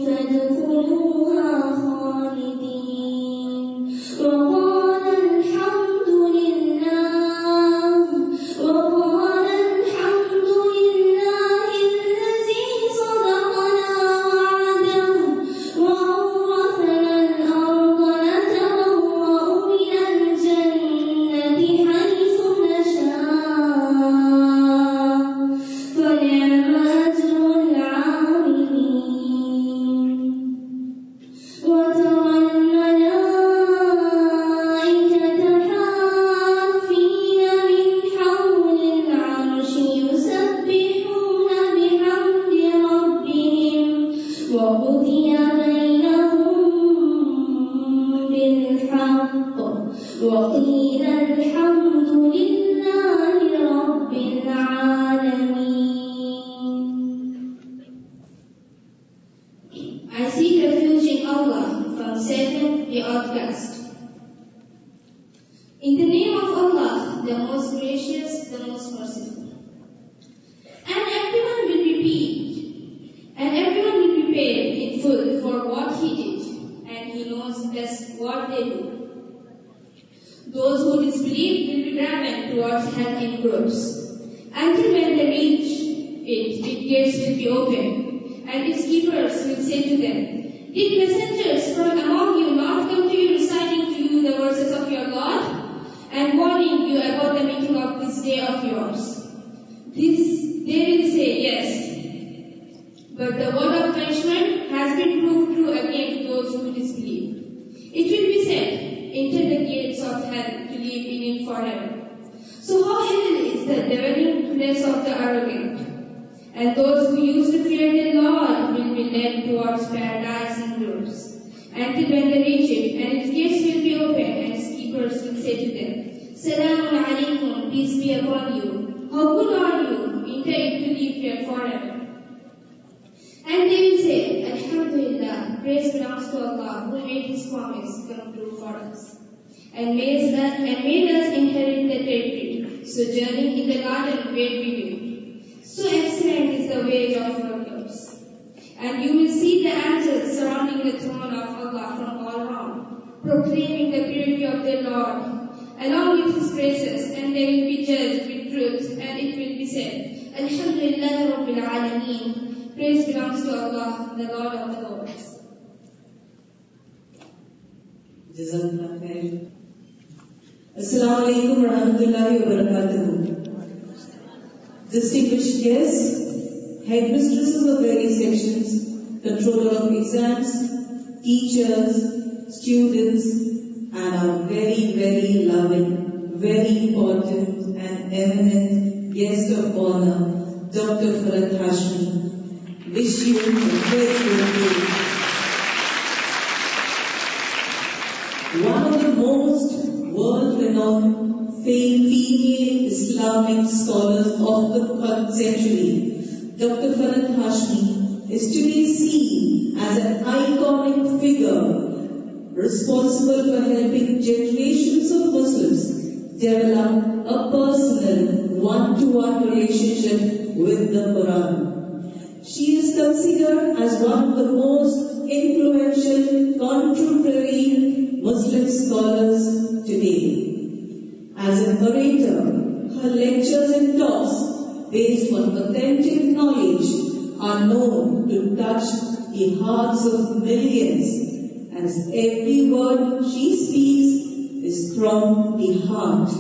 فادخلوها خالدين وقال الحمد لله الذي صدقنا وعده وأورثنا الأرض نتبوأ من الجنة حيث نشاء فنعم أجر العاملين وترى الملائكة حافين من حول العرش يسبحون بحمد ربهم وقضي بينهم بالحق وقيل الحمد لله رب العالمين. I seek refuge in Allah from Satan the outcast. In the name of Allah, the most gracious, the most merciful. And everyone will be paid in full for what he did, and he knows best what they do. Those who disbelieve will be driven towards hell in groups. Until when they reach it, its gates will be open, and its keepers will say to them, did messengers from among you not come to you reciting to you the verses of your God, and warning you about the making of this day of yours? They will say, yes. But the word of punishment has been proved true against those who disbelieve. It will be said, enter the gates of hell to live in it forever. So how evil is the dwelling place of the arrogant? And those who used to fear the Lord will be led towards paradise in groups. Until when they reach it, and its gates will be open, and its keepers will say to them, Salamun alaykum, peace be upon you. How good are you? Enter it to live here forever. And they will say, Alhamdulillah, praise belongs to Allah, who made His promise come true for us, and made us inherit the territory, sojourning in the garden where we live. So excellent is the wage of workers. And you will see the angels surrounding the throne of Allah from all around, proclaiming the purity of their Lord, along with His praises, and they will be judged with truth, and it will be said, Alhamdulillah Rabbil Alameen, praise belongs to Allah, the Lord of the Lords. Jazakallah khair. Assalamu alaikum wa rahmatullahi wa barakatuh. Distinguished guests, headmistresses of various sections, controller of exams, teachers, students, and our very, very loving, very important and eminent guest of honor, Dr. Farhat Hashmi. Wish you a very good day. One of the most world-renowned female Islamic scholars of the 3rd century, Dr. Farhat Hashmi is to be seen as an iconic figure responsible for helping generations of Muslims develop a personal one-to-one relationship with the Quran. She is considered as one of the most influential contemporary Muslim scholars today. As an orator, her lectures and talks based on authentic knowledge are known to touch the hearts of millions, as every word she speaks is from the heart.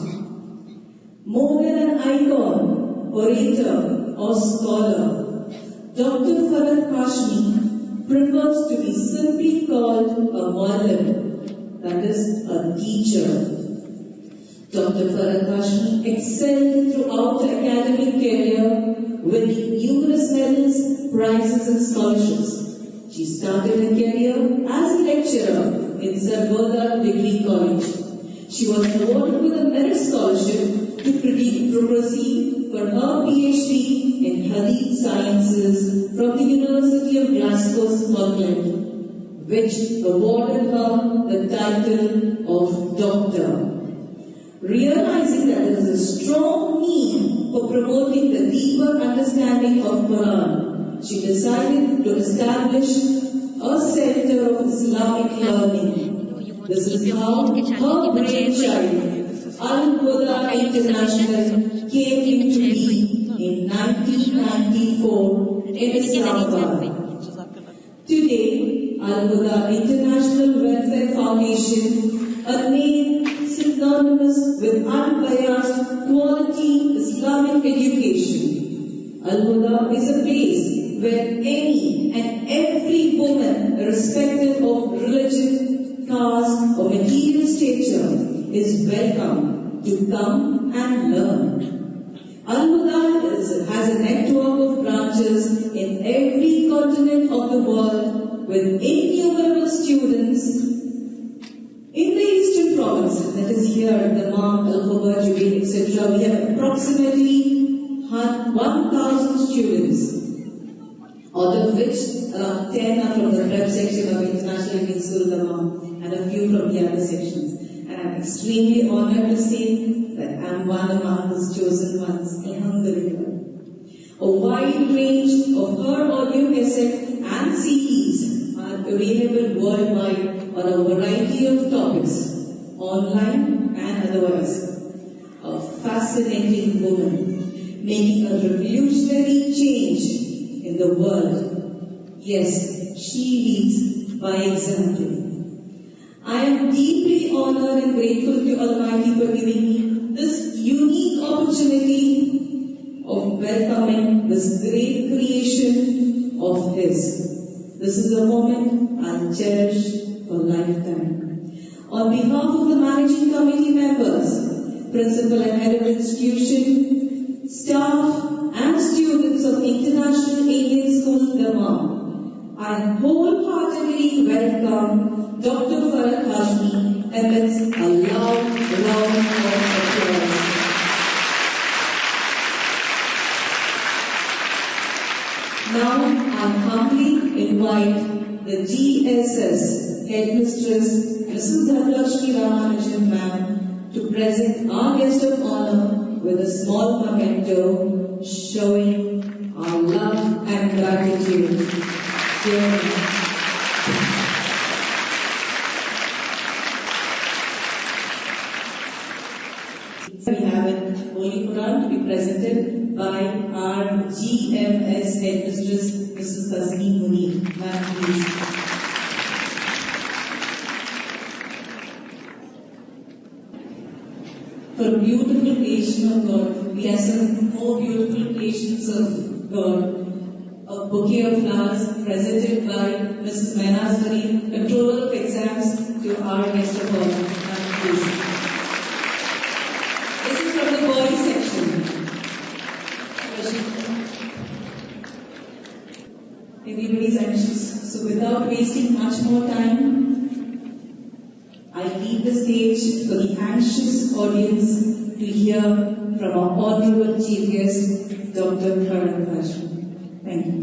More than an icon, orator or scholar, Dr. Farhat Hashmi prefers to be simply called a muallim, that is, a teacher. Dr. Farhat Hashmi excelled throughout her academic career, winning numerous medals, prizes and scholarships. She started her career as a lecturer in Sarvodha Degree College. She was awarded with a merit scholarship to proceed for her PhD in Hadith Sciences from the University of Glasgow, Scotland, which awarded her the title of Doctor. Realizing that there is a strong need for promoting the deeper understanding of Quran, she decided to establish Islamic learning. This is how her brainchild, Al-Huda International, came into being in 1994 in Islamabad. Today, Al-Huda International Welfare Foundation, a name synonymous with unbiased, quality Islamic education. Al-Huda is a place where any and every woman, irrespective of religion, caste, or material stature, is welcome to come and learn. Al-Huda has a network of branches in every continent of the world with innumerable students in the eastern provinces, that is here, Dammam, Al-Khobar, Jubail, etc. We have approximately 1,000 students, out of which around 10 are from the prep section of International Indian School, Dammam, and a few from the other sections. And I'm extremely honored to say that I'm one among those chosen ones, alhamdulillah. A wide range of her audio cassette and CDs are available worldwide on a variety of topics, online and otherwise. A fascinating woman, making a revolutionary change in the world. Yes, she leads by example. I am deeply honored and grateful to Almighty for giving me this unique opportunity of welcoming this great creation of His. This is a moment I'll cherish for lifetime. On behalf of the managing committee members, principal and head of institution, staff and students of International Indian School, Dammam, I wholeheartedly welcome Dr. Farhat Hashmi amidst a loud round of applause. Now I humbly invite the GSS Headmistress Mrs. Dhanlakshmi Ramanujan Ma'am to present our guest of honor with a small memento showing our love and gratitude. We have a Holy Quran to be presented by our GMS Headmistress, Mrs. Tasneem Munir. Ma'am, please. For beautiful creation of God, we have some more beautiful creations of God. A bouquet of flowers presented by Mrs. Mehnaz Kareem, Controller of Exams, to our guest of honor. Ma'am, please. This is from the boys section. Everybody's anxious, so without wasting much more time, I leave the stage for the anxious audience to hear from our honorable chief guest, Dr. Farhat Hashmi. Thank you.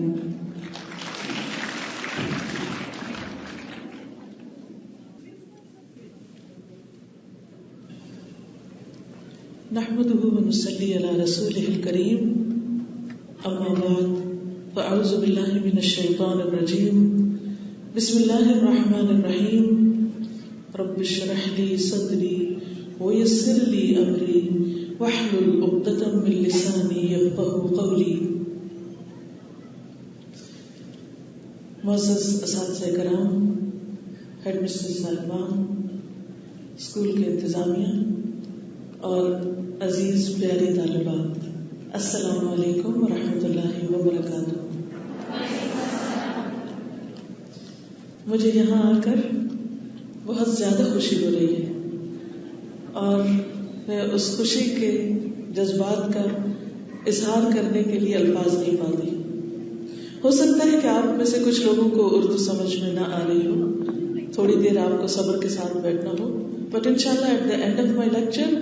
نحمده ونصلي على رسوله الكريم أما بعد فأعوذ بالله من الشيطان الرجيم بسم الله الرحمن الرحيم رب اشرح لي صدري ويسر لي أمري واحلل عقدة من لساني يفقهوا قولي. معزز اساتذہ کرام، ہیڈ مسٹر صاحبان، اسکول کے انتظامیہ اور عزیز پیاری طالبات، السلام علیکم ورحمۃ اللہ وبرکاتہ. مجھے یہاں آ کر بہت زیادہ خوشی ہو رہی ہے اور میں اس خوشی کے جذبات کا اظہار کرنے کے لیے الفاظ نہیں پاتی. ہو سکتا ہے کہ آپ میں سے کچھ لوگوں کو اردو سمجھ میں نہ آ رہی ہو، تھوڑی دیر آپ کو صبر کے ساتھ بیٹھنا ہو، بٹ انشاءاللہ at the end of my lecture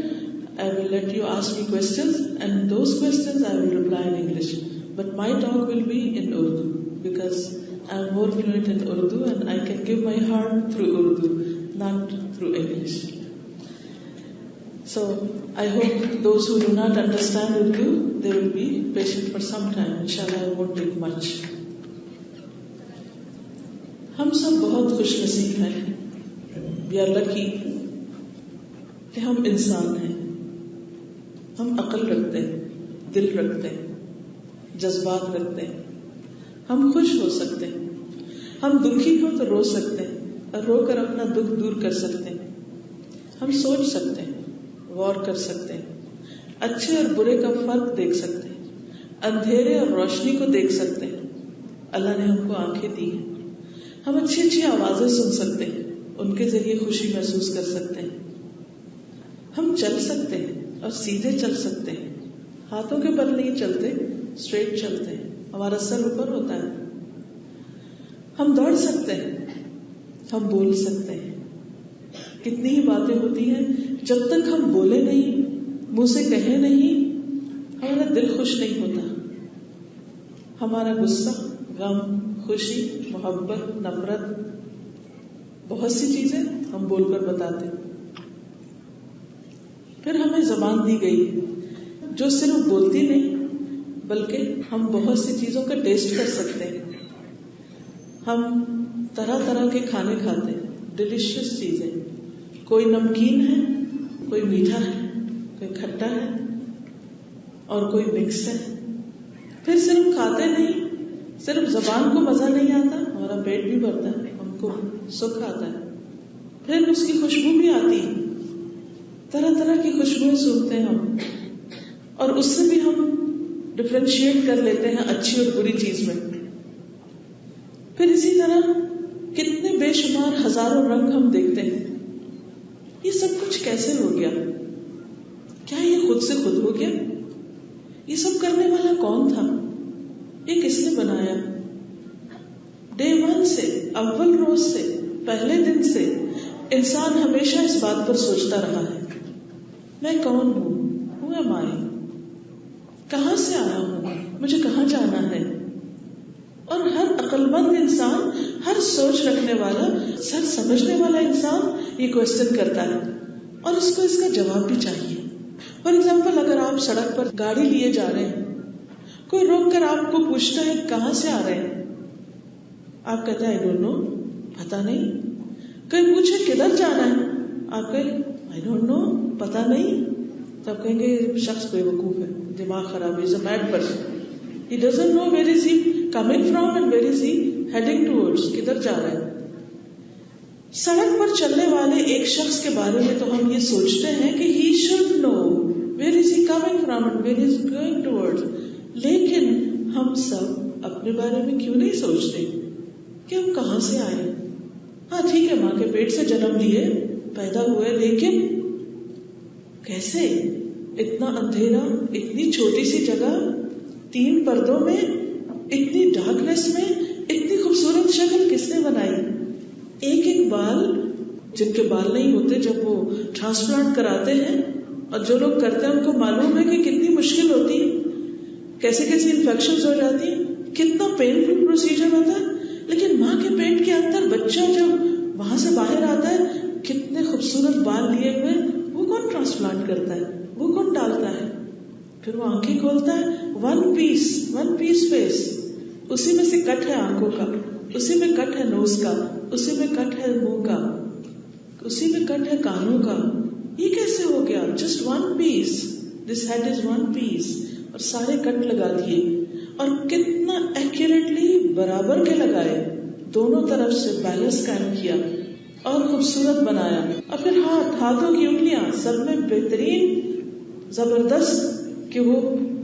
I will let you ask me questions and those questions I will reply in English, but my talk will be in Urdu because I am more fluent in Urdu and I can give my heart through Urdu, not through English. So I hope those who do not understand Urdu, they will be patient for some time. Inshallah, I won't take much. ہم سب بہت خوش نصیب ہیں یا لکی کہ ہم انسان ہیں. ہم عقل رکھتے ہیں, دل رکھتے ہیں, جذبات رکھتے ہیں. ہم خوش ہو سکتے ہیں, ہم دکھی ہوں تو رو سکتے ہیں اور رو کر اپنا دکھ دور کر سکتے ہیں. ہم سوچ سکتے ہیں, غور کر سکتے ہیں, اچھے اور برے کا فرق دیکھ سکتے ہیں, اندھیرے اور روشنی کو دیکھ سکتے ہیں. اللہ نے ہم کو آنکھیں دی ہیں. ہم اچھی اچھی آوازیں سن سکتے ہیں, ان کے ذریعے خوشی محسوس کر سکتے ہیں. ہم چل سکتے ہیں اور سیدھے چل سکتے ہیں, ہاتھوں کے بل نہیں چلتے, اسٹریٹ چلتے ہیں, ہمارا سر اوپر ہوتا ہے. ہم دوڑ سکتے ہیں, ہم بول سکتے ہیں. کتنی ہی باتیں ہوتی ہیں, جب تک ہم بولے نہیں, منہ سے کہے نہیں, ہمارا دل خوش نہیں ہوتا. ہمارا غصہ, غم, خوشی, محبت, نفرت, بہت سی چیزیں ہم بول کر بتاتے ہیں. پھر ہمیں زبان دی گئی جو صرف بولتی نہیں بلکہ ہم بہت سی چیزوں کا ٹیسٹ کر سکتے ہیں. ہم طرح طرح کے کھانے کھاتے ہیں, ڈیلیشیس چیزیں. کوئی نمکین ہے, کوئی میٹھا ہے, کوئی کھٹا ہے اور کوئی مکس ہے. پھر صرف کھاتے نہیں, صرف زبان کو مزہ نہیں آتا, ہمارا پیٹ بھی بھرتا ہے, ہم کو سکھ آتا ہے. پھر اس کی خوشبو بھی آتی ہے, طرح طرح کی خوشبوئیں سنتے ہیں ہم, اور اس سے بھی ہم ڈفرینشیٹ کر لیتے ہیں اچھی اور بری چیز میں. پھر اسی طرح کتنے بے شمار ہزاروں رنگ ہم دیکھتے ہیں. یہ سب کچھ کیسے ہو گیا؟ کیا یہ خود سے خود ہو گیا؟ یہ سب کرنے والا کون تھا؟ یہ کس نے بنایا؟ ڈے ون سے, اول روز سے, پہلے دن سے انسان ہمیشہ اس بات پر سوچتا رہا ہے, میں کون ہوں؟ Who am I? کہاں سے آیا ہوں؟ مجھے کہاں جانا ہے؟ اور ہر عقل مند انسان, ہر سوچ رکھنے والا, ہر سمجھنے والا انسان یہ کوشچن کرتا ہے اور اس کو اس کا جواب بھی چاہیے. فار ایگزامپل, اگر آپ سڑک پر گاڑی لیے جا رہے ہیں, کوئی روک کر آپ کو پوچھتا ہے کہاں سے آ رہے ہیں, آپ کہتے ہیں I don't know, پتا نہیں. کوئی پوچھے کدھر جانا ہے, آپ کہیں I don't know, پتا نہیں. تو آپ کہیں گے شخص بے وقوف ہے, دماغ خراب ہے, is a mad person. He doesn't know where is he coming from and where is he heading towards, کدھر جا رہا ہے. سڑک پر چلنے والے ایک شخص کے بارے میں تو ہم یہ سوچتے ہیں کہ he should know where is he coming from and where is he going towards. لیکن ہم سب اپنے بارے میں کیوں نہیں سوچتے کہ ہم کہاں سے آئے؟ ہاں ٹھیک ہے, ماں کے پیٹ سے جنم لیے, پیدا ہوئے, لیکن کیسے؟ اتنا اندھیرا, اتنی چھوٹی سی جگہ, 3 پردوں میں, اتنی ڈارکنیس میں, اتنی خوبصورت شکل کس نے بنائی؟ ایک ایک بال, جن کے بال نہیں ہوتے جب وہ ٹرانسپلانٹ کراتے ہیں, اور جو لوگ کرتے ہیں ان کو معلوم ہے کہ کتنی مشکل ہوتی ہے, کیسے کیسے انفیکشنز ہو جاتی ہیں, کتنا پینفل پروسیجر ہوتا ہے. لیکن ماں کے پیٹ کے اندر بچہ جب وہاں سے باہر آتا ہے, کتنے خوبصورت بال لیے ہوئے, وہ کون ٹرانسپلانٹ کرتا ہے, وہ کون ڈالتا ہے؟ پھر وہ آنکھیں کھولتا ہے, ون پیس فیس, اسی میں سے کٹ ہے آنکھوں کا, اسی میں کٹ ہے نوز کا, اسی میں کٹ ہے منہ کا, اسی میں کٹ ہے کانوں کا. یہ کیسے ہو گیا؟ Just one piece, this head is one piece, اور سارے کٹ لگا دیے, اور کتنا ایکوریٹلی برابر کے لگائے, دونوں طرف سے بیلنس قائم کیا اور خوبصورت بنایا. اور پھر ہاتھوں کی انگلیاں سب میں بہترین, زبردست, کہ وہ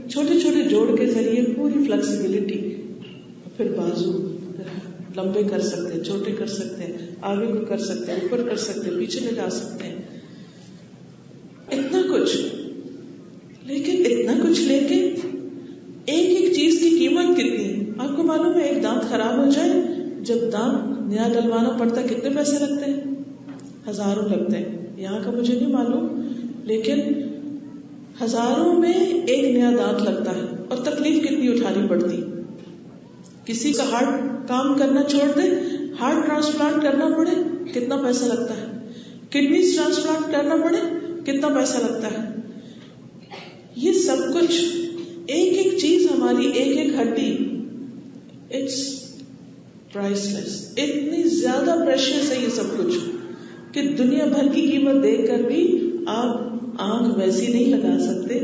چھوٹے چھوٹے جوڑ کے ذریعے پوری فلیکسیبلٹی. پھر بازو لمبے کر سکتے ہیں, چھوٹے کر سکتے ہیں, آگے کو کر سکتے ہیں, اوپر کر سکتے ہیں, پیچھے لے جا سکتے ہیں, اتنا کچھ. لیکن اتنا کچھ لے کے ایک ایک چیز کی قیمت کتنی؟ آپ کو معلوم ہے ایک دانت خراب ہو جائے, جب دانت نیا ڈلوانا پڑتا ہے کتنے پیسے لگتے ہیں؟ ہزاروں لگتے ہیں. یہاں کا مجھے نہیں معلوم, لیکن ہزاروں میں ایک نیا دانت لگتا ہے, اور تکلیف کتنی اٹھانی پڑتی. کسی کا ہارٹ کام کرنا چھوڑ دے, ہارٹ ٹرانسپلانٹ کرنا پڑے, کتنا پیسہ لگتا ہے. کڈنیز ٹرانسپلانٹ کرنا پڑے, کتنا پیسہ لگتا ہے. یہ سب کچھ ایک ایک چیز, ہماری ایک ایک ہڈی, اٹس پرائس لیس. اتنی زیادہ پریشیس ہے یہ سب کچھ کہ دنیا بھر کی قیمت دیکھ کر بھی آپ آنکھ ویسی نہیں لگا سکتے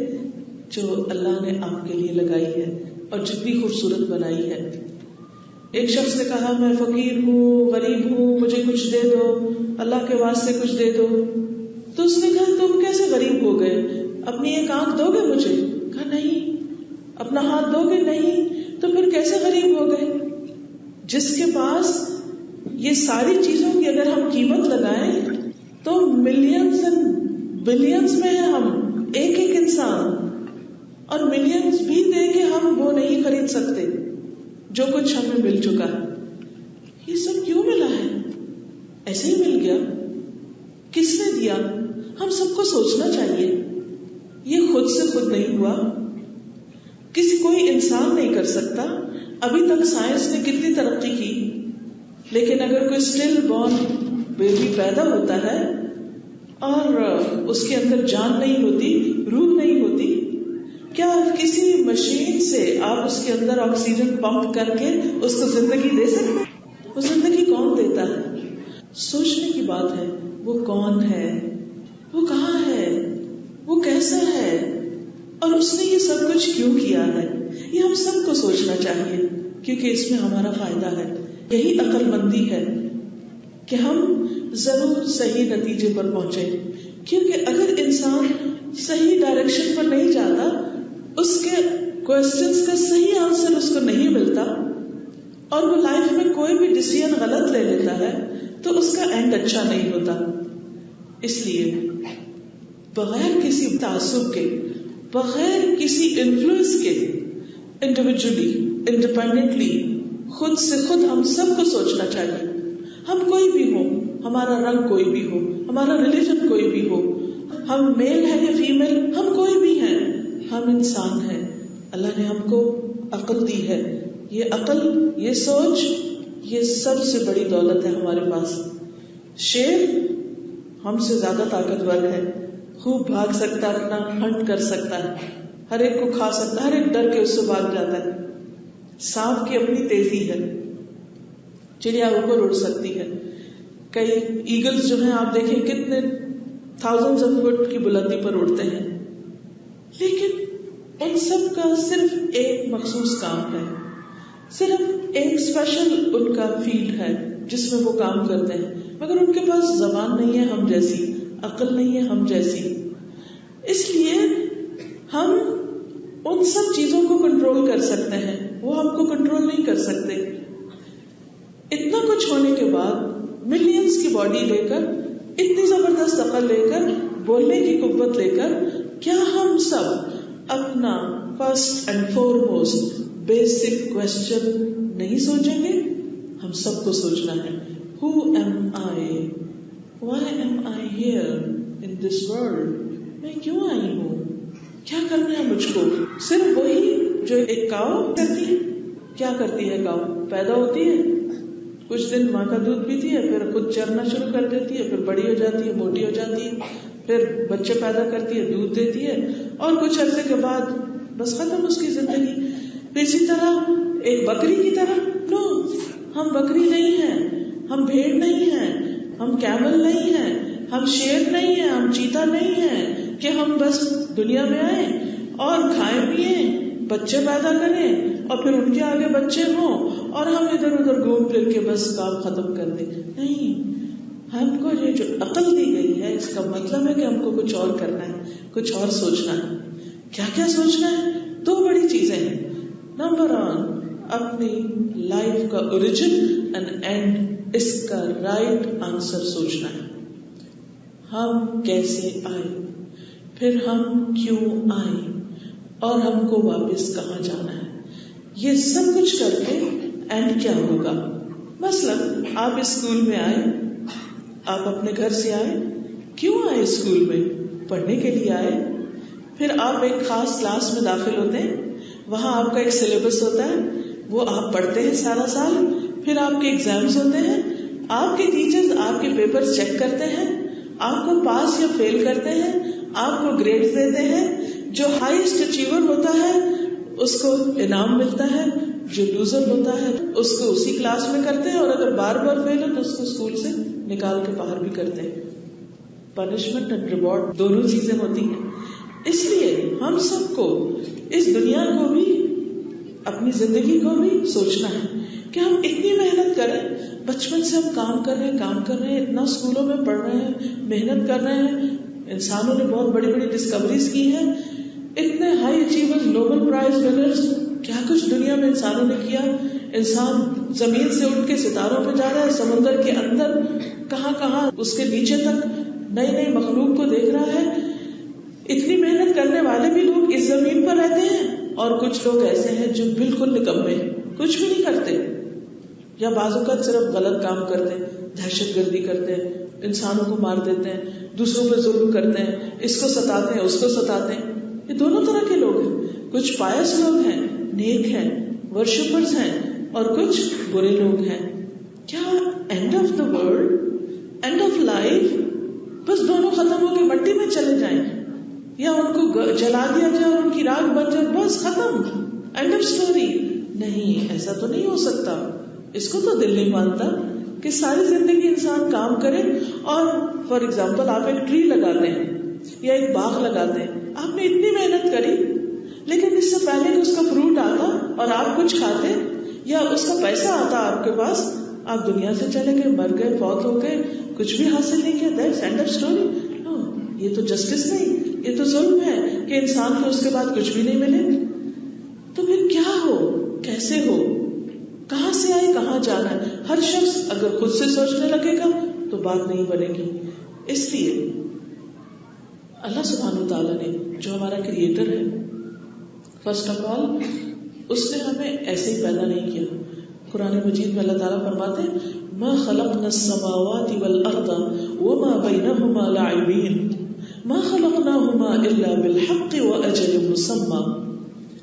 جو اللہ نے آپ کے لیے لگائی ہے اور جتنی خوبصورت بنائی ہے. ایک شخص نے کہا میں فقیر ہوں، غریب ہوں، مجھے کچھ دے دو، اللہ کے واسطے کچھ دے دو. تو اس نے کہا تم کیسے غریب ہو گئے، اپنی ایک آنکھ دو گے مجھے؟ کہا نہیں. اپنا ہاتھ دو گے؟ نہیں. تو پھر کیسے غریب ہو گئے؟ جس کے پاس یہ ساری چیزوں کی اگر ہم قیمت لگائیں تو ملینز اینڈ بلینز میں ہیں ہم، ایک ایک انسان، اور ملینز بھی دے کے ہم وہ نہیں خرید سکتے جو کچھ ہمیں مل چکا ہے. یہ سب کیوں ملا ہے؟ ایسے ہی مل گیا؟ کس نے دیا؟ ہم سب کو سوچنا چاہیے. یہ خود سے خود نہیں ہوا، کوئی انسان نہیں کر سکتا. ابھی تک سائنس نے کتنی ترقی کی، لیکن اگر کوئی اسٹل بورن بیبی پیدا ہوتا ہے اور اس کے اندر جان نہیں ہوتی، روح نہیں ہوتی، کیا کسی مشین سے آپ اس کے اندر آکسیجن پمپ کر کے اس کو زندگی دے سکتے ہیں؟ وہ زندگی کون دیتا ہے؟ سوچنے کی بات ہے. وہ کون ہے؟ وہ کہاں ہے؟ وہ کیسا ہے؟ اور اس نے یہ سب کچھ کیوں کیا ہے؟ یہ ہم سب کو سوچنا چاہیے، کیونکہ اس میں ہمارا فائدہ ہے. یہی عقل مندی ہے کہ ہم ضرور صحیح نتیجے پر پہنچے. کیونکہ اگر انسان صحیح ڈائریکشن پر نہیں جاتا، اس کے کوشچنس کا صحیح آنسر اس کو نہیں ملتا، اور وہ لائف میں کوئی بھی ڈیسیژن غلط لے لیتا ہے، تو اس کا اینڈ اچھا نہیں ہوتا. اس لیے بغیر کسی تعصب کے، بغیر کسی انفلوئنس کے، انڈیویجولی، انڈیپینڈنٹلی، خود سے خود ہم سب کو سوچنا چاہیے. ہم کوئی بھی ہو، ہمارا رنگ کوئی بھی ہو، ہمارا ریلیجن کوئی بھی ہو، ہم میل ہیں یا فیمیل، ہم کوئی بھی ہیں، ہم انسان ہیں. اللہ نے ہم کو عقل دی ہے. یہ عقل، یہ سوچ، یہ سب سے بڑی دولت ہے ہمارے پاس. شیر ہم سے زیادہ طاقتور ہے، خوب بھاگ سکتا ہے، اپنا ہنٹ کر سکتا ہے، ہر ایک کو کھا سکتا ہے، ہر ایک ڈر کے اس سے بھاگ جاتا ہے. سانپ کی اپنی تیزی ہے، چڑیا اوپر اڑ سکتی ہے. کئی ایگلز جو ہیں آپ دیکھیں کتنے تھاؤزنڈز آف فٹ کی بلندی پر اڑتے ہیں، لیکن ان سب کا صرف ایک مخصوص کام ہے، صرف ایک اسپیشل ان کا فیلڈ ہے جس میں وہ کام کرتے ہیں. مگر ان کے پاس زبان نہیں ہے ہم جیسی، عقل نہیں ہے ہم جیسی. اس لیے ہم ان سب چیزوں کو کنٹرول کر سکتے ہیں، وہ ہم کو کنٹرول نہیں کر سکتے. اتنا کچھ ہونے کے بعد، ملینز کی باڈی لے کر، اتنی زبردست عقل لے کر، بولنے کی قوت لے کر، کیا ہم سب اپنا فرسٹ اینڈ فورموسٹ بیسک کوشچن نہیں سوچیں گے؟ ہم سب کو سوچنا ہے. Who am I? Why am I here in this world? میں کیوں آئی ہوں؟ کیا کرنا ہے مجھ کو؟ صرف وہی جو ایک کاؤ کرتی ہے. کیا کرتی ہے کاؤ؟ پیدا ہوتی ہے، کچھ دن ماں کا دودھ پیتی ہے، پھر خود چرنا شروع کر دیتی ہے، پھر بڑی ہو جاتی ہے، موٹی ہو جاتی ہے، پھر بچے پیدا کرتی ہے، دودھ دیتی ہے، اور کچھ عرصے کے بعد بس ختم اس کی زندگی. اسی طرح ایک بکری کی طرح. نو، ہم بکری نہیں ہیں، ہم بھیڑ نہیں ہیں، ہم کیمل نہیں ہیں، ہم شیر نہیں ہیں، ہم چیتا نہیں ہیں کہ ہم بس دنیا میں آئیں اور کھائیں پیئیں، بچے پیدا کریں اور پھر ان کے آگے بچے ہوں اور ہم ادھر ادھر گھوم پھر کے بس کام ختم کر دیں. نہیں، ہم کو یہ جو عقل دی گئی ہے اس کا مطلب ہے کہ ہم کو کچھ اور کرنا ہے، کچھ اور سوچنا ہے. کیا کیا سوچنا ہے؟ دو بڑی چیزیں ہیں. نمبر 1، اپنی لائف کا اوریجن اینڈ اینڈ، اس کا رائٹ آنسر سوچنا ہے. ہم کیسے آئے، پھر ہم کیوں آئے، اور ہم کو واپس کہاں جانا ہے. یہ سب کچھ کر کے اینڈ کیا ہوگا. مثلا آپ اسکول میں آئے، آپ اپنے گھر سے آئے، کیوں آئے اسکول میں؟ پڑھنے کے لیے آئے. پھر آپ ایک خاص کلاس میں داخل ہوتے ہیں، وہاں آپ کا ایک سلیبس ہوتا ہے، وہ آپ پڑھتے ہیں سارا سال. پھر آپ کے ایگزامز ہوتے ہیں، آپ کے ٹیچرز آپ کے پیپر چیک کرتے ہیں، آپ کو پاس یا فیل کرتے ہیں، آپ کو گریڈز دیتے ہیں. جو ہائیسٹ اچیور ہوتا ہے اس کو انعام ملتا ہے، جو لوزر ہوتا ہے اس کو اسی کلاس میں کرتے ہیں، اور اگر بار بار فیل ہو تو اس کو اسکول سے نکال کے باہر بھی کرتے ہیں. پنشمنٹ اینڈ ریوارڈ دونوں چیزیں ہوتی ہیں. اس لیے ہم سب کو اس دنیا کو بھی اپنی زندگی کو بھی سوچنا ہے کہ ہم اتنی محنت کریں. بچپن سے ہم کام کر رہے ہیں، اتنا اسکولوں میں پڑھ رہے ہیں، محنت کر رہے ہیں، انسانوں نے بہت بڑی بڑی ڈسکوریز کی ہیں، اتنے high achievers, Nobel price winners, کیا کچھ دنیا میں انسانوں نے کیا. انسان زمین سے اٹھ کے ستاروں پہ جا رہا ہے، سمندر کے اندر کہاں اس کے نیچے تک نئی نئی مخلوق کو دیکھ رہا ہے. اتنی محنت کرنے والے بھی لوگ اس زمین پر رہتے ہیں، اور کچھ لوگ ایسے ہیں جو بالکل نکمے، کچھ بھی نہیں کرتے، یا بعض اوقات صرف غلط کام کرتے ہیں، دہشت گردی کرتے ہیں، انسانوں کو مار دیتے ہیں، دوسروں پہ ظلم کرتے ہیں، اس کو ستاتے ہیں، اس کو ستاتے ہیں. یہ دونوں طرح کے لوگ ہیں. کچھ پائس لوگ ہیں، نیک ہیں، ورشپرز ہیں، اور کچھ برے لوگ ہیں. کیا and of the world, and of life, بس دونوں ختم ہو کے مٹی میں چلے جائیں، یا ان کو جلا دیا جائے اور ان کی راکھ بن جائے، بس ختم، اینڈ آف اسٹوری؟ نہیں، ایسا تو نہیں ہو سکتا. اس کو تو دل نہیں مانتا کہ ساری زندگی انسان کام کرے. اور فار ایگزامپل آپ ایک ٹری لگاتے ہیں یا ایک باغ لگاتے ہیں، آپ نے اتنی محنت کری، لیکن اس سے پہلے کہ اس کا فروٹ آتا اور آپ کچھ کھاتے یا اس کا پیسہ آتا آپ کے پاس، آپ دنیا سے چلے گئے، مر گئے، فوت ہو گئے، کچھ بھی حاصل نہیں کیا. That's end of story. No, یہ تو جسٹس نہیں، یہ تو ظلم ہے کہ انسان کو اس کے بعد کچھ بھی نہیں ملے. تو پھر کیا ہو، کیسے ہو، کہاں سے آئے، کہاں جانا ہے؟ ہر شخص اگر خود سے سوچنے لگے گا تو بات نہیں بنے گی. اس لیے اللہ سبحانہ تعالیٰ نے، جو ہمارا کریٹر ہے، فرسٹ آف آل اس نے ہمیں ایسے ہی پیدا نہیں کیا. قرآن مجید میں اللہ تعالیٰ فرماتے ہیں ما خلقنا السماوات والارض وما بینہما لاعبین ما خلقناہما الا بالحق واجل مسمى.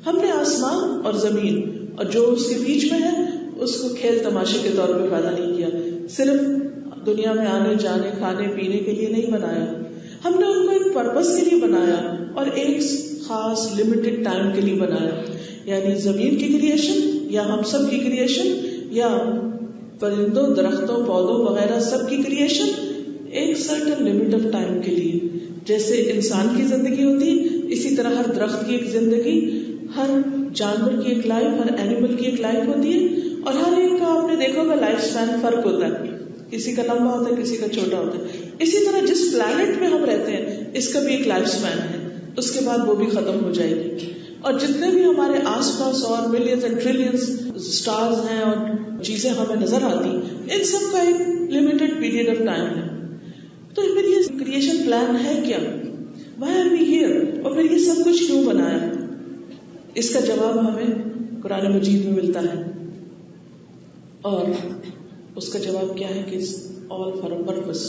ہم نے آسمان اور زمین اور جو اس کے بیچ میں ہے اس کو کھیل تماشے کے طور پہ پیدا نہیں کیا. صرف دنیا میں آنے جانے کھانے پینے کے لیے نہیں بنایا، ہم نے ان کو ایک پرپس کے لیے بنایا اور ایک خاص لمیٹڈ ٹائم کے لیے بنایا. یعنی زمین کی کریشن یا ہم سب کی کریشن یا پرندوں درختوں پودوں وغیرہ سب کی کریشن ایک سرٹن لمٹ آف ٹائم کے لیے. جیسے انسان کی زندگی ہوتی اسی طرح ہر درخت کی ایک زندگی، ہر جانور کی ایک لائف، ہر اینیمل کی ایک لائف ہوتی ہے، اور ہر ایک کا آپ نے دیکھا ہوگا لائف سپین فرق ہوتا ہے، کسی کا لمبا ہوتا ہے، کسی کا چھوٹا ہوتا ہے. اسی طرح جس پلانٹ میں ہم رہتے ہیں اس کا بھی ایک لائف سپین ہے، اس کے بعد وہ بھی ختم ہو جائے گی. اور جتنے بھی ہمارے آس پاس اور ملینز اینڈ ٹریلینز اسٹارز ہیں اور چیزیں ہمیں نظر آتی، ان سب کا ایک لمیٹڈ پیریڈ آف ٹائم ہے. تو پھر یہ کریشن پلان ہے کیا؟ Why are we here? اور پھر یہ سب کچھ کیوں بنایا؟ اس کا جواب ہمیں قرآن مجید میں ملتا ہے، اور اس کا جواب کیا ہے کہ آل فار اے پرپس.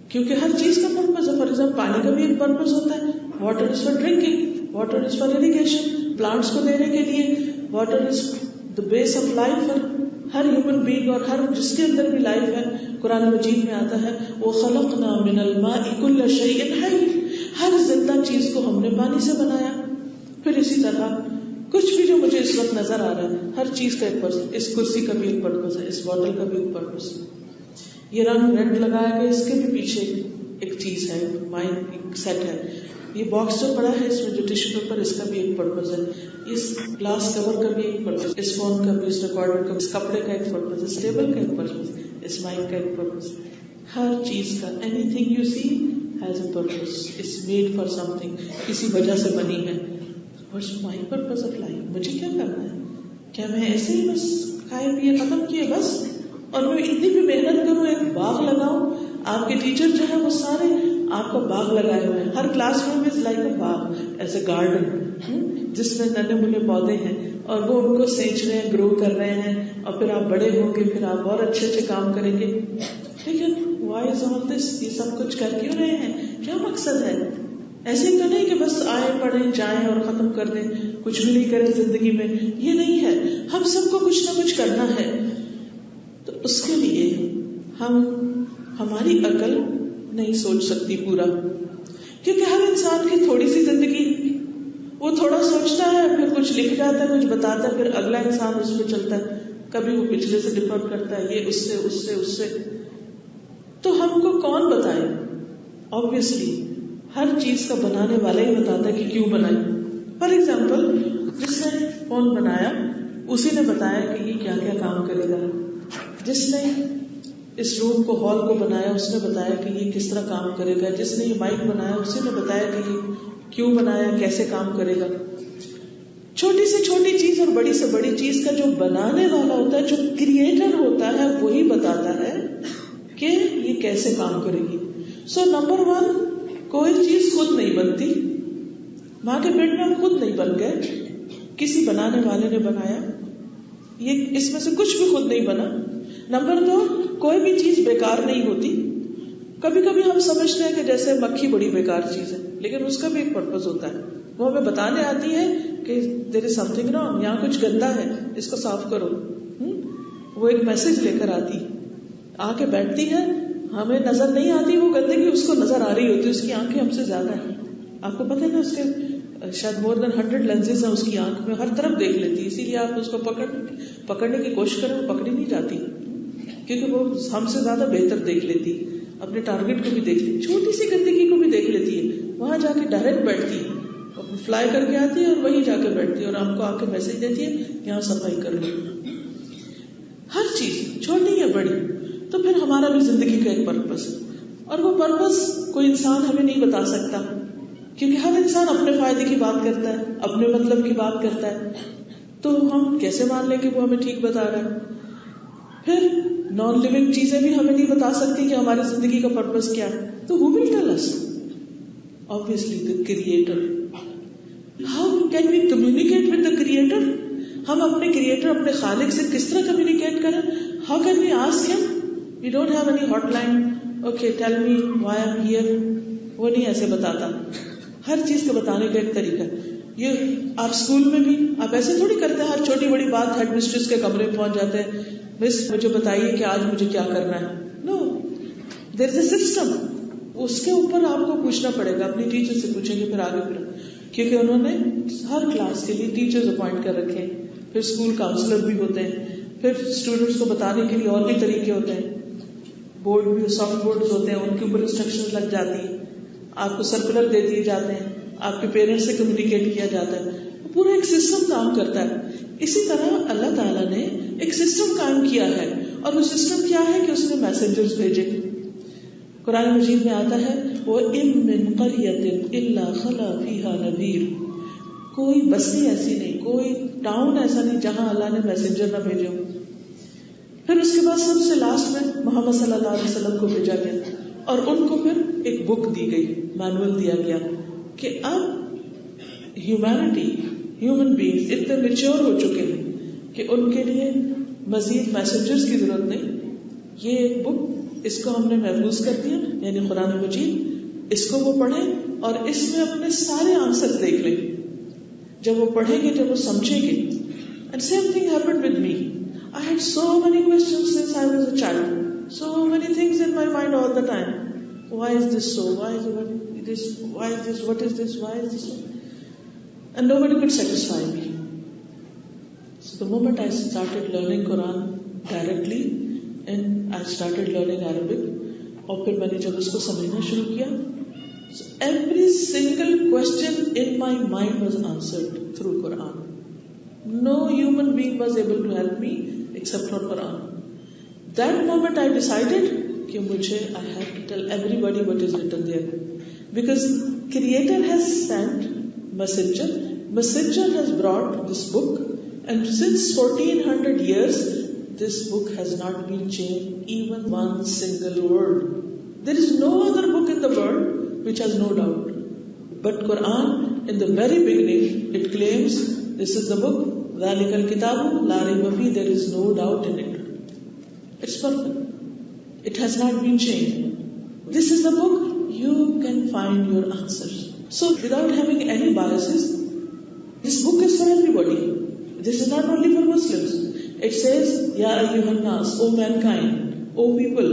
کیونکہ ہر چیز کا پرپس ہے. فار ایگزامپل پانی کا بھی ایک پرپس ہوتا ہے. Water is for drinking, water is for irrigation, plants کو دینے کے لیے. Water is the base of life for her human being اور ہر جس کے اندر بھی لائف ہے. قرآن مجید میں آتا ہے وَخَلَقْنَا مِنَ الْمَاءِ كُلَّ شَيْءٍ حَيٍّ، ہر زندہ چیز کو ہم نے پانی سے بنایا. پھر اسی طرح کچھ بھی جو مجھے اس وقت نظر آ رہا ہے ہر چیز کا ایک پرپس. اس کرسی کا بھی ایک پرپس ہے، اس بوٹل کا بھی ایک پرپس ہے. یہ رنگ ریڈ لگایا گیا، اس کے بھی پیچھے ایک چیز ہے، مائنڈ ایک سیٹ ہے. یہ باکس جو پڑا ہے اس میں جو ٹشو پیپر، اس کا بھی ایک پرپس ہے. اس گلاس کور کا بھی ایک پرپس، اس فون کا بھی، اس ریکارڈر کا، اس کپڑے کا ایک پرپس، اس ٹیبل کا ایک پرپس، اس مائک کا ایک پرپس. ہر چیز کا anything you see has a purpose. It's made for something, کسی وجہ سے بنی ہے. What's my purpose of life? مجھے کیا کرنا ہے؟ کیا میں ایسے ہی بس کھائے پیے ختم کیے بس؟ اور میں اتنی بھی محنت کروں، ایک باغ لگاؤں. آپ کے ٹیچر جو ہے وہ سارے آپ کا باغ لگائے ہوئے ہیں. ہر class room is like a Bagh, as a garden, جس میں ننے منے پودے ہیں اور وہ ان کو سینچ رہے ہیں، گرو کر رہے ہیں، اور پھر آپ بڑے ہوں گے، پھر آپ اور اچھے اچھے کام کریں گے. لیکن وائی از آل دس؟ یہ سب کچھ کر کیوں رہے ہیں؟ کیا مقصد ہے؟ ایسے تو نہیں کہ بس آئے پڑھیں جائیں اور ختم کر دیں، کچھ بھی نہیں کریں زندگی میں. یہ نہیں ہے. ہم سب کو کچھ نہ کچھ کرنا ہے. تو اس کے لیے ہماری عقل نہیں سوچ سکتی پورا، کیونکہ ہر انسان کی تھوڑی سی زندگی، وہ تھوڑا سوچتا ہے, پھر کچھ لکھ جاتا ہے, کچھ بتاتا ہے, پھر اگلا انسان اس پہ چلتا ہے, کبھی وہ پچھلے سے ڈفر کرتا ہے, یہ اس سے. تو ہم کو کون بتائے؟ Obviously ہر چیز کا بنانے والا ہی بتاتا ہے کہ کیوں بنائی. فار ایگزامپل, جس نے فون بنایا اسی نے بتایا کہ یہ کیا کیا کام کرے گا. جس نے اس روم کو, ہال کو بنایا, اس نے بتایا کہ یہ کس طرح کام کرے گا. جس نے یہ مائک بنایا اسی نے بتایا کہ یہ کیوں بنایا, کیسے کام کرے گا. چھوٹی سے چھوٹی چیز اور بڑی سے بڑی چیز کا جو بنانے والا ہوتا ہے, جو کریٹر ہوتا ہے, وہی بتاتا ہے کہ یہ کیسے کام کرے گی. سو نمبر 1, کوئی چیز خود نہیں بنتی. ماں کے پیٹ میں ہم خود نہیں بن گئے, کسی بنانے والے نے بنایا. یہ اس میں سے کچھ بھی خود نہیں بنا. نمبر 2, کوئی بھی چیز بیکار نہیں ہوتی. کبھی کبھی ہم سمجھتے ہیں کہ جیسے مکھی بڑی بیکار چیز ہے, لیکن اس کا بھی ایک پرپز ہوتا ہے. وہ ہمیں بتانے آتی ہے کہ دیر از سم تھنگ رانگ, یہاں کچھ گندا ہے, اس کو صاف کرو. وہ ایک میسج لے کر آتی, آ کے بیٹھتی ہے, ہمیں نظر نہیں آتی وہ گندگی, اس کو نظر آ رہی ہوتی, اس کی آنکھیں ہم سے زیادہ ہیں. آپ کو پتہ ہے نا, اس کے شاید more than 100 lenses ہیں اس کی آنکھ میں, ہر طرف دیکھ لیتی. اسی لیے آپ اس کو پکڑنے کی کوشش کریں, وہ پکڑی نہیں جاتی, کیونکہ وہ ہم سے زیادہ بہتر دیکھ لیتی, اپنے ٹارگیٹ کو بھی دیکھ لیتی, چھوٹی سی گندگی کو بھی دیکھ لیتی ہے. وہاں جا کے ڈائریکٹ بیٹھتی ہے, فلائی کر کے آتی ہے اور وہیں جا کے بیٹھتی ہے, اور آپ کو آ کے میسج دیتی ہے یہاں صفائی کر لو. ہر چیز چھوٹی یا بڑی. تو پھر ہمارا بھی زندگی کا ایک پرپس ہے, اور وہ پرپس کوئی انسان ہمیں نہیں بتا سکتا, کیونکہ ہر انسان اپنے فائدے کی بات کرتا ہے, اپنے مطلب کی بات کرتا ہے. تو ہم کیسے مان لیں کہ وہ ہمیں ٹھیک بتا رہا ہے؟ پھر نان لیونگ چیزیں بھی ہمیں نہیں بتا سکتی کہ ہماری زندگی کا پرپس کیا ہے. تو who will tell us? Obviously the creator. How can we communicate with the creator? ہم اپنے کریٹر, اپنے خالق سے کس طرح کمیونیکیٹ کریں؟ How can we ask him? We don't have any hotline. Okay, tell me why I'm here. وہ نہیں ایسے بتاتا. ہر چیز کا بتانے کا ایک طریقہ. یہ آپ اسکول میں بھی آپ ایسے تھوڑی کرتے ہیں, ہر چھوٹی بڑی بات ہیڈ مسٹریس کے کمرے میں پہنچ جاتے ہیں, مس مجھے بتائیے کہ آج مجھے کیا کرنا ہے. نو, دیر از اے سسٹم. اس کے اوپر آپ کو پوچھنا پڑے گا, اپنی ٹیچر سے پوچھیں گے, پھر آگے پھر, کیونکہ انہوں نے ہر کلاس کے لیے ٹیچرز اپوائنٹ کر رکھے ہیں, پھر اسکول کاؤنسلر بھی ہوتے ہیں, پھر اسٹوڈینٹس کو بتانے کے لیے اور بھی طریقے ہوتے ہیں, بورڈ بھی, سافٹ بورڈ ہوتے ہیں, ان کے اوپر انسٹرکشن لگ جاتی ہیں, آپ کو سرکولر دے دیے جاتے ہیں, آپ کے پیرنٹس سے کمیونیکیٹ کیا جاتا ہے, پورا ایک سسٹم کام کرتا ہے. اسی طرح اللہ تعالیٰ نے ایک سسٹم قائم کیا ہے, اور وہ سسٹم کیا ہے کہ اس نے میسنجرز بھیجے. قرآن مجید میں آتا ہے وَإِن مِّن قَرْيَةٍ إِلَّا خَلَا فِيهَا نَذِيرٌ. کوئی بستی ایسی نہیں, کوئی ٹاؤن ایسا نہیں جہاں اللہ نے میسنجر نہ بھیجے ہو. پھر اس کے بعد سب سے لاسٹ میں محمد صلی اللہ علیہ وسلم کو بھیجا گیا, اور ان کو پھر ایک بک دی گئی, مینول دیا گیا کہ اب ہیومینٹی, ہیومن بینگز اتنے میچور ہو چکے ہیں کہ ان کے لیے مزید میسنجرز کی ضرورت نہیں. یہ ایک بک, اس کو ہم نے محفوظ کر دیا, یعنی قرآن مجید. اس کو وہ پڑھیں اور اس میں اپنے سارے آنسر دیکھ لیں. جب وہ پڑھیں گے, جب وہ سمجھیں گے. And same thing happened with me. I had so many questions since I was a child. So many things in my mind all the time. Why is this so? Why is this? Why is this? What is this? Why is this so? And nobody could satisfy me. So the moment I started learning Quran directly, and I started learning Arabic, اور پھر میں نے جب اس کو سمجھنا شروع کیا, so every single question in my mind was answered through Quran. No human being was able to help me except for Quran. That moment I decided کہ مجھے I have to tell everybody what is written there, because Creator has sent messenger. Messenger has brought this book, and since 1400 years this book has not been changed even one single word. There is no other book in the world which has no doubt. But Quran, in the very beginning, it claims this is the book, ذَلِكَ الْكِتَابُ لَا رَيْبَ فِيهِ, there is no doubt in it. It's perfect. It has not been changed. This is the book, you can find your answers. So without having any biases, this book is for everybody. This is not only for Muslims. It says, Ya ayyuhan nas, O mankind, O people,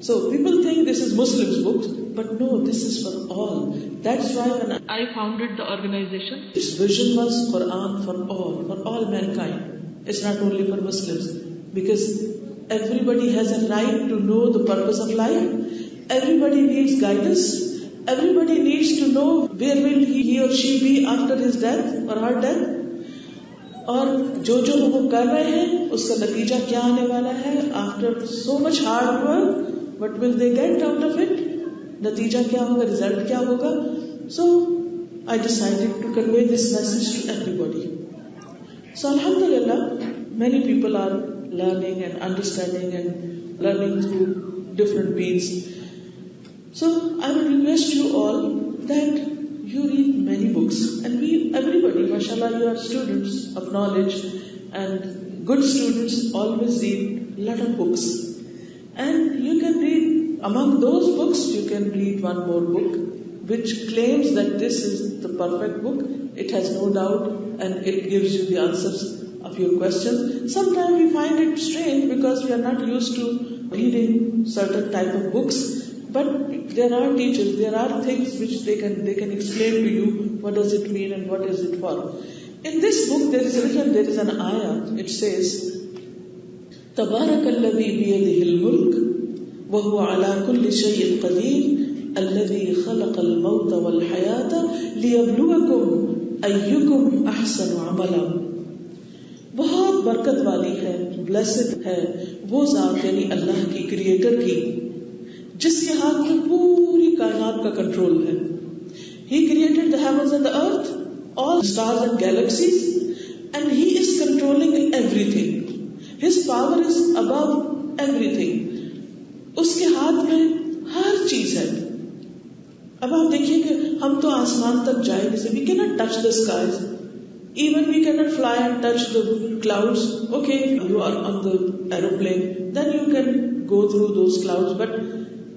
So people think this is Muslims' book, but no, this is for all. That's why when I founded the organization, its vision was Quran for all mankind. It's not only for Muslims, because everybody has a right to know the purpose of life. Everybody needs guidance. Everybody needs to know where will he or she be after his death or her death. اور جو وہ کر رہے ہیں اس کا نتیجہ کیا آنے والا ہے. After so much hard work what will they get out of it, نتیجہ کیا ہوگا, ریزلٹ کیا ہوگا. So I decided to convey this message to ایوری باڈی. سو الحمدللہ many people are learning and understanding and learning through different means. So I would request you all that you read many books, and everybody, mashallah, you are students of knowledge, and good students always read lot of books, and you can read, among those books you can read one more book which claims that this is the perfect book. It has no doubt, and it gives you the answers of your questions. Sometimes we find it strange because we are not used to reading certain type of books, but there are teachers, there are things which they can explain to you what does it mean and what is it for. In this book there is an ayah. It says, Tabarakalladhi biyadihil mulk wa huwa ala kulli shay'in qadir alladhi khalaqal mawta wal hayata liyabluwakum ayyukum ahsanu amala. بہت برکت والی ہے, blessed ہے وہ ذات, یعنی اللہ کی, creator کی, جس کے ہاتھ میں پوری کائنات کا کنٹرول ہے. He created the heavens and the earth, all stars and galaxies, and he is controlling everything. His power is above everything. اس کے ہاتھ میں ہر چیز ہے. اب آپ دیکھیے کہ ہم تو آسمان تک جائیں گے, we cannot touch the skies. Even we cannot fly and touch the clouds. Okay, you are on the aeroplane, then you can go through those clouds, but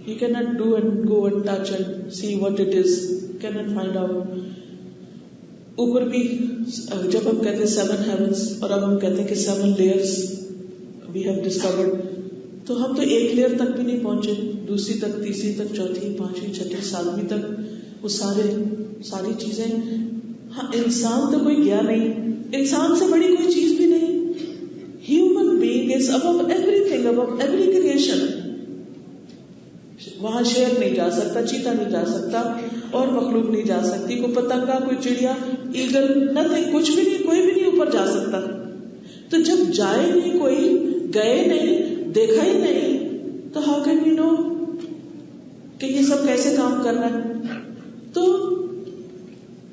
you cannot do and go and touch and see what it is. You cannot find out. اوپر بھی جب ہم کہتے ہیں 7 heavens, اور اب ہم کہتے ہیں کہ 7 layers we have discovered, تو ہم تو ایک لیئر تک بھی نہیں پہنچے, دوسری تک, تیسری تک, چوتھی, پانچویں, چھٹی, 7ویں تک, وہ ساری چیزیں. ہاں, انسان تو کوئی گیا نہیں, انسان سے بڑی کوئی چیز بھی نہیں. Human being is above everything, above every creation. وہاں شیر نہیں جا سکتا, چیتا نہیں جا سکتا, اور مخلوق نہیں جا سکتی, کوئی پتنگا, کوئی چڑیا, ایگل, نتھنگ, کچھ بھی نہیں, کوئی بھی نہیں اوپر جا سکتا. تو جب جائے نہیں کوئی, گئے نہیں, دیکھا ہی نہیں, تو ہاؤ کین وی نو کہ یہ سب کیسے کام کر رہا ہے؟ تو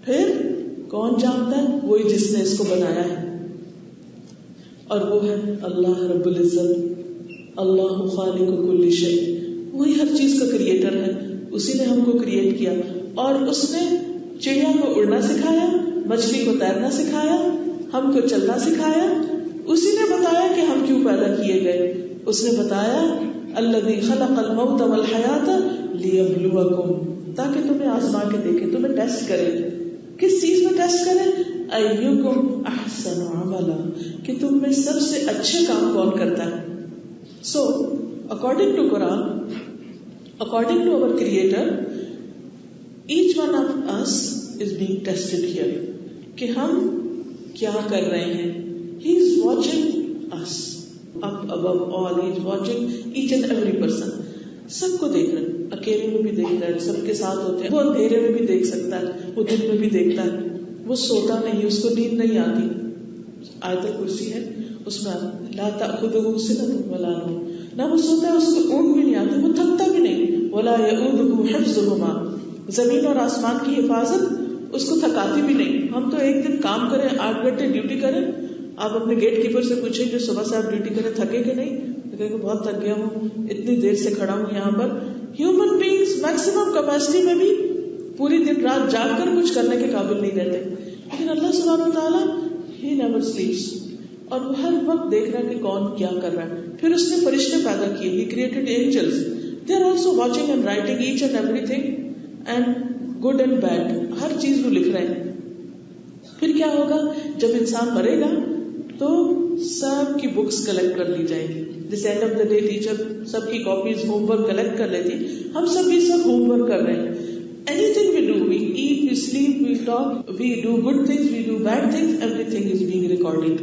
پھر کون جانتا ہے؟ وہی جس نے اس کو بنایا ہے, اور وہ ہے اللہ رب العزت. اللہ خالق کل شیء, وہی ہر چیز کا کریٹر ہے. اسی نے ہم کو کریٹ کیا, اور اس نے چڑیا کو اڑنا سکھایا, مچھلی کو تیرنا سکھایا, ہم کو چلنا سکھایا. اسی نے بتایا کہ ہم کیوں پیدا کیے گئے. اس نے بتایا الذی خلق الموت والحیات لیبلوکم, تاکہ تمہیں آزما کے دیکھے, تمہیں ٹیسٹ کرے. کس چیز میں ٹیسٹ کرے؟ ایکم احسن عملا, کہ تم میں سب سے اچھے کام کون کرتا ہے. سو اکارڈنگ ٹو قرآن, according to our creator, each one of us is being tested here, کہ ہم کیا کر رہے ہیں. He is watching us up above all, he is watching each and every person. سب کو دیکھ رہے ہیں, اکیلے میں بھی دیکھ رہے ہیں, سب کے ساتھ ہوتے ہیں. وہ اندھیرے میں بھی دیکھ سکتا ہے, وہ دن میں بھی دیکھتا ہے, وہ سوتا نہیں, اس کو نیند نہیں آتی. آیت الکرسی ہے, اس میں لا تأخذہ سنۃ ولا نوم, نہ وہ سوتا ہے, اس کو اونگ بھی نہیں آتی, وہ تھکتا بھی نہیں. ولا یؤودہ حفظہما, زمین اور آسمان کی حفاظت اس کو تھکاتی بھی نہیں. ہم تو ایک دن کام کریں, 8 گھنٹے ڈیوٹی کریں, آپ اپنے گیٹ کیپر سے پوچھیں کہ صبح سے آپ ڈیوٹی کریں, تھکے کہ نہیں؟ کہ بہت تھک گیا ہوں, اتنی دیر سے کھڑا ہوں یہاں پر. ہیومن بینگز میکسیمم کیپیسٹی میں بھی پوری دن رات جاگ کر کچھ کرنے کے قابل نہیں رہتے, لیکن اللہ سبحانہ وتعالیٰ ہی نیور سلیپس, اور وہ ہر وقت دیکھ رہا ہے کہ کون کیا کر رہا ہے. پھر اس نے فرشتے پیدا کیے, he created angels, they are also watching and writing each and everything, and good and bad, ہر چیز وہ لکھ رہے ہیں. پھر کیا ہوگا؟ جب انسان مرے گا تو سب کی بکس کلیکٹ کر لی جائیں گی, جس end of the day teacher سب کی کاپیز ہوم ورک کلیکٹ کر لیتی, ہم سب بھی سب ہوم ورک کر رہے ہیں. Anything we do, we eat, we sleep, we talk, we do good things, we do bad things, everything is being recorded.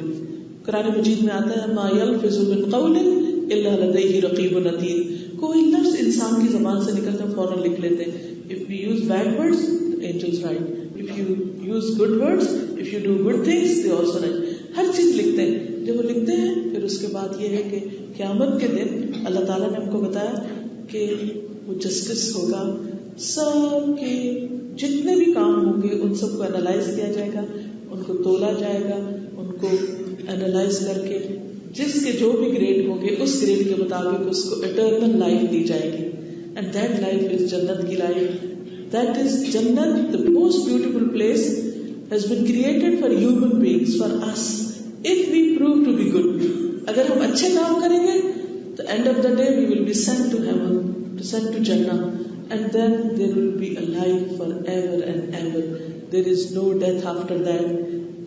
قرآن مجید میں آتا ہے ما يلفظ من قول الا لديه رقیب عتید. کوئی لفظ انسان کی زبان سے نکلتا ہے فوراً لکھ لیتے ہیں. If we use bad words, the angels write. If you use good words, if you do good things, they also write. ہر چیز لکھتے ہیں. جب وہ لکھتے ہیں پھر اس کے بعد یہ ہے کہ قیامت کے دن اللہ تعالیٰ نے ہم کو بتایا کہ وہ جسٹس ہوگا, سب کے جتنے بھی کام ہوں گے ان سب کو انالائز کیا جائے گا, ان کو تولا جائے گا, ان کو انالائز کر کے جس کے جو بھی گریڈ ہوں گے اس گریڈ کے مطابق اس کو اٹرنل لائف دی جائے گی. اینڈ دیٹ لائف از جنت کی لائف. دیٹ از جنت, the most beautiful place has been created for human beings, for us, if we prove to be good. اگر ہم اچھے کام کریں گے تو end of the day we will be sent to heaven, sent to Jannah, and then there will be a life forever and ever. There is no death after that.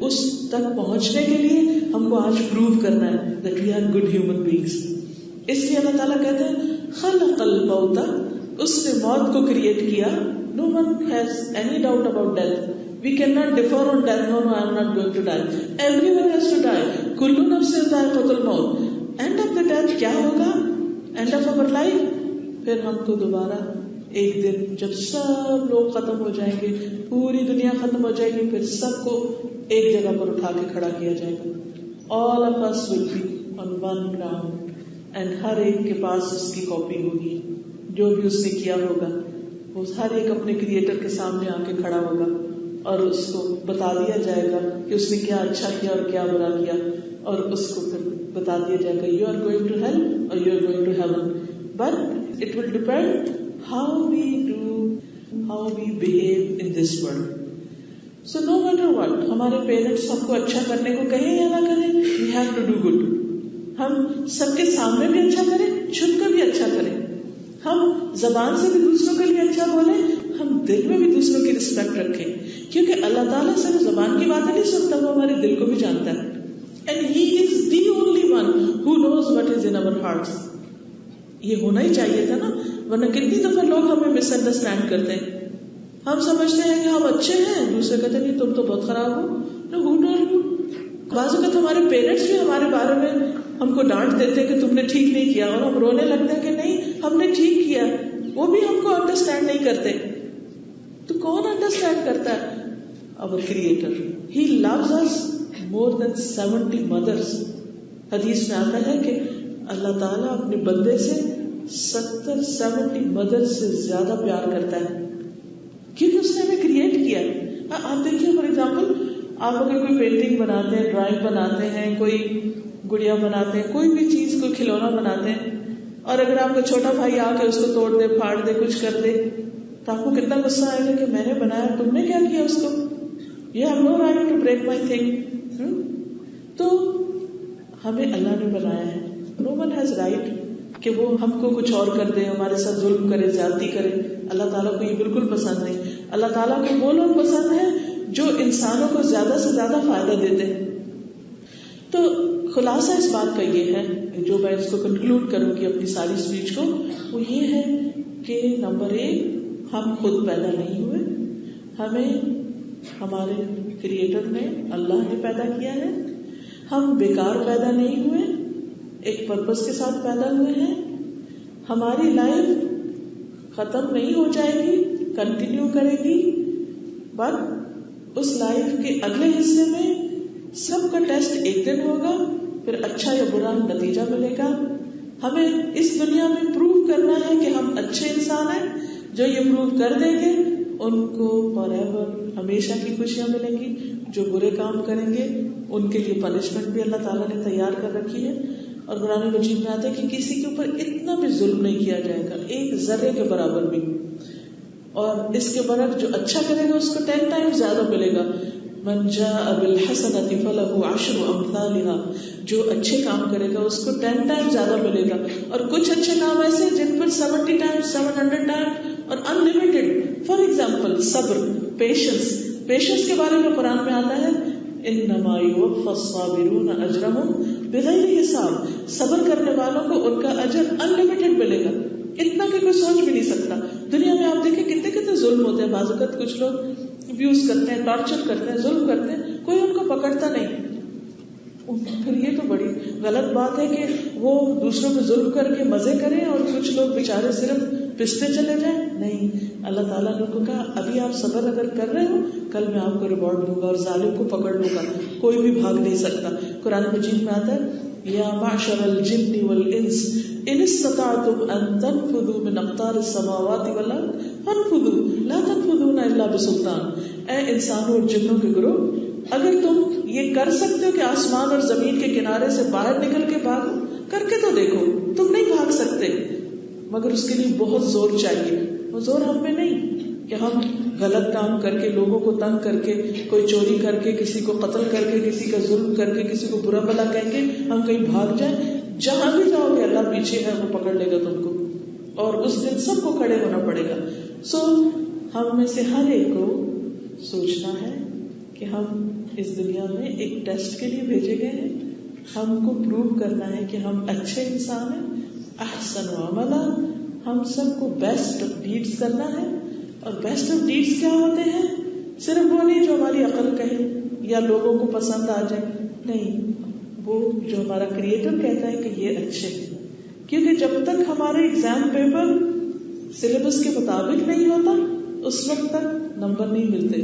اس تک پہنچنے کے لیے ہم کو آج پروو کرنا ہے that we are good human beings. اس لیے اللہ تعالیٰ کہتے ہیں خلق الموت, اس نے موت کو کریٹ کیا. No one has any doubt about death. We cannot differ on death. No, I am not going to die. Everyone has to die. Kullu nafsin dha'iqatul maut. End of the death کیا ہوگا؟ End of our life. پھر ہم کو دوبارہ ایک دن جب سب لوگ ختم ہو جائیں گے, پوری دنیا ختم ہو جائے گی, پھر سب کو ایک جگہ پر اٹھا کے کھڑا کیا جائے گا. All of us will be on one ground, and ہر ایک کے پاس اس کی کاپی ہوگی, جو بھی اس نے کیا ہوگا وہ ہر ایک اپنے کریٹر کے سامنے آ کے کھڑا ہوگا اور اس کو بتا دیا جائے گا کہ اس نے کیا اچھا کیا اور کیا برا کیا, اور اس کو پھر بتا دیا جائے گا you are going to hell or you are going to heaven. But it will depend how we do, how we behave in this world. So no matter what, ہمارے پیرنٹس ہم کو اچھا کرنے کو کہیں یا نہ کریں, we have to do good. ہم سب کے سامنے بھی اچھا کریں, چھپ کر بھی اچھا کریں. ہم زبان سے بھی دوسروں کے لیے اچھا بولیں, ہم دل میں بھی دوسروں کی رسپیکٹ رکھیں, کیونکہ اللہ تعالیٰ صرف زبان کی باتیں نہیں سنتا, وہ ہمارے دل کو بھی جانتا ہے. And he is the only one who knows what is in our hearts. یہ ہونا ہی چاہیے تھا نا, ورنہ کتنی دفعہ لوگ ہمیں مس انڈرسٹینڈ کرتے ہیں. ہم سمجھتے ہیں کہ ہم اچھے ہیں, دوسرے کہتے ہیں تم تو بہت خراب ہو. No, who told you? بعض اوقات ہمارے پیرنٹس بھی ہمارے بارے میں ہم کو ڈانٹ دیتے ہیں کہ تم نے ٹھیک نہیں کیا, اور ہم رونے لگتے ہیں کہ نہیں ہم نے ٹھیک کیا. وہ بھی ہم کو انڈرسٹینڈ نہیں کرتے. تو کون انڈرسٹینڈ کرتا ہے؟ our creator. He loves us more than 70 mothers. حدیث میں آتا ہے کہ اللہ تعالیٰ اپنے بندے سے 70 مدر سے زیادہ پیار کرتا ہے, کیونکہ اس نے ہمیں کریٹ کیا. آپ دیکھیے فار ایگزامپل, آپ اگر کوئی پینٹنگ بناتے ہیں, ڈرائنگ بناتے ہیں, کوئی گڑیا بناتے ہیں, کوئی بھی چیز, کوئی کھلونا بناتے ہیں, اور اگر آپ کا چھوٹا بھائی آ کے اس کو توڑ دے, پھاڑ دے, کچھ کر دے, تو آپ کو کتنا غصہ آئے گا کہ میں نے بنایا, تم نے کیا کیا اس کو, you have no right to break my thing. تو ہمیں اللہ نے بنایا ہے, no one has right کہ وہ ہم کو کچھ اور کر دے, ہمارے ساتھ ظلم کرے, زیادتی کرے. اللہ تعالیٰ کو یہ بالکل پسند نہیں. اللہ تعالیٰ کو وہ لوگ پسند ہیں جو انسانوں کو زیادہ سے زیادہ فائدہ دیتے ہیں. تو خلاصہ اس بات کا یہ ہے, جو میں اس کو کنکلوڈ کروں گی اپنی ساری اسپیچ کو, وہ یہ ہے کہ نمبر 1, ہم خود پیدا نہیں ہوئے, ہمیں ہمارے کریٹر نے, اللہ نے پیدا کیا ہے. ہم بیکار پیدا نہیں ہوئے, ایک پرپس کے ساتھ پیدا ہوئے ہیں. ہماری لائف ختم نہیں ہو جائے گی, کنٹینیو کرے گی, بٹ اس لائف کے اگلے حصے میں سب کا ٹیسٹ ایک دن ہوگا, پھر اچھا یا برا نتیجہ ملے گا. ہمیں اس دنیا میں پروو کرنا ہے کہ ہم اچھے انسان ہیں. جو یہ پروو کر دیں گے ان کو فار ایور ہمیشہ کی خوشیاں ملیں گی. جو برے کام کریں گے ان کے لیے پنشمنٹ بھی اللہ تعالیٰ نے تیار کر رکھی ہے. اور قرآن مجید میں آتا ہے کہ کسی کے اوپر اتنا بھی ظلم نہیں کیا جائے گا, ایک ذرے کے برابر بھی. اور اس کے برعکس جو اچھا کرے گا اس کو 10 ٹائم زیادہ ملے گا. من جاء بالحسنۃ فلہ 10 امثالها. جو اچھے کام کرے گا اس کو 10 ٹائم زیادہ ملے گا. اور کچھ اچھے کام ایسے جن پر 70 ٹائم, 700 ٹائم اور انلمیٹڈ. فار ایگزامپل صبر, پیشنس. پیشنس کے بارے میں قرآن میں آتا ہے انما یوفی الصابرون اجرهم بغیر حساب. صبر کرنے والوں کو ان کا اجر انلمیٹڈ ملے گا, اتنا کہ کوئی سوچ بھی نہیں سکتا. دنیا میں آپ دیکھیں کتنے کتنے ظلم ہوتے ہیں, بعض اوقات کچھ لوگ ابیوز کرتے ہیں, ٹارچر کرتے ہیں, ظلم کرتے ہیں, کوئی ان کو پکڑتا نہیں. پھر یہ تو بڑی غلط بات ہے کہ وہ دوسروں پہ ظلم کر کے مزے کریں اور کچھ لوگ بیچارے صرف پستے چلے جائیں. نہیں, اللہ تعالیٰ نے ان کو کہا ابھی آپ صبر اگر کر رہے ہو کل میں آپ کو ریوارڈ دوں گا اور ظالم کو پکڑ لوں گا, کوئی بھی بھاگ نہیں سکتا. قرآن مجید میں آتا ہے یا معشر الجن والانس ان استطعتم ان تنفذوا من اقطار السماوات والارض فانفذوا لا تنفذون الا بسلطان. اے انسانوں اور جنوں کے گروہ, اگر تم یہ کر سکتے ہو کہ آسمان اور زمین کے کنارے سے باہر نکل کے بھاگو, کر کے تو دیکھو. تم نہیں بھاگ سکتے مگر اس کے لیے بہت زور چاہیے. وہ زور ہم میں نہیں کہ ہم غلط کام کر کے, لوگوں کو تنگ کر کے, کوئی چوری کر کے, کسی کو قتل کر کے, کسی کا ظلم کر کے, کسی کو برا بھلا کہہ کے ہم کہیں بھاگ جائیں. جہاں بھی جاؤ گے اللہ پیچھے ہے, وہ پکڑ لے گا تم کو, اور اس دن سب کو کھڑے ہونا پڑے گا. سو ہم میں سے ہر ایک کو سوچنا ہے کہ ہم اس دنیا میں ایک ٹیسٹ کے لیے بھیجے گئے ہیں. ہم کو پروو کرنا ہے کہ ہم اچھے انسان ہیں. احسن عملا, ہم سب کو بیسٹ آف ڈیڈز کرنا ہے. اور بیسٹ آف ڈیڈز کیا ہوتے ہیں؟ صرف وہ نہیں جو ہماری عقل کہے یا لوگوں کو پسند آ جائے, نہیں, وہ جو ہمارا کریٹر کہتا ہے کہ یہ اچھے ہیں. کیونکہ جب تک ہمارے ایگزام پیپر سلیبس کے مطابق نہیں ہوتا اس وقت تک نمبر نہیں ملتے.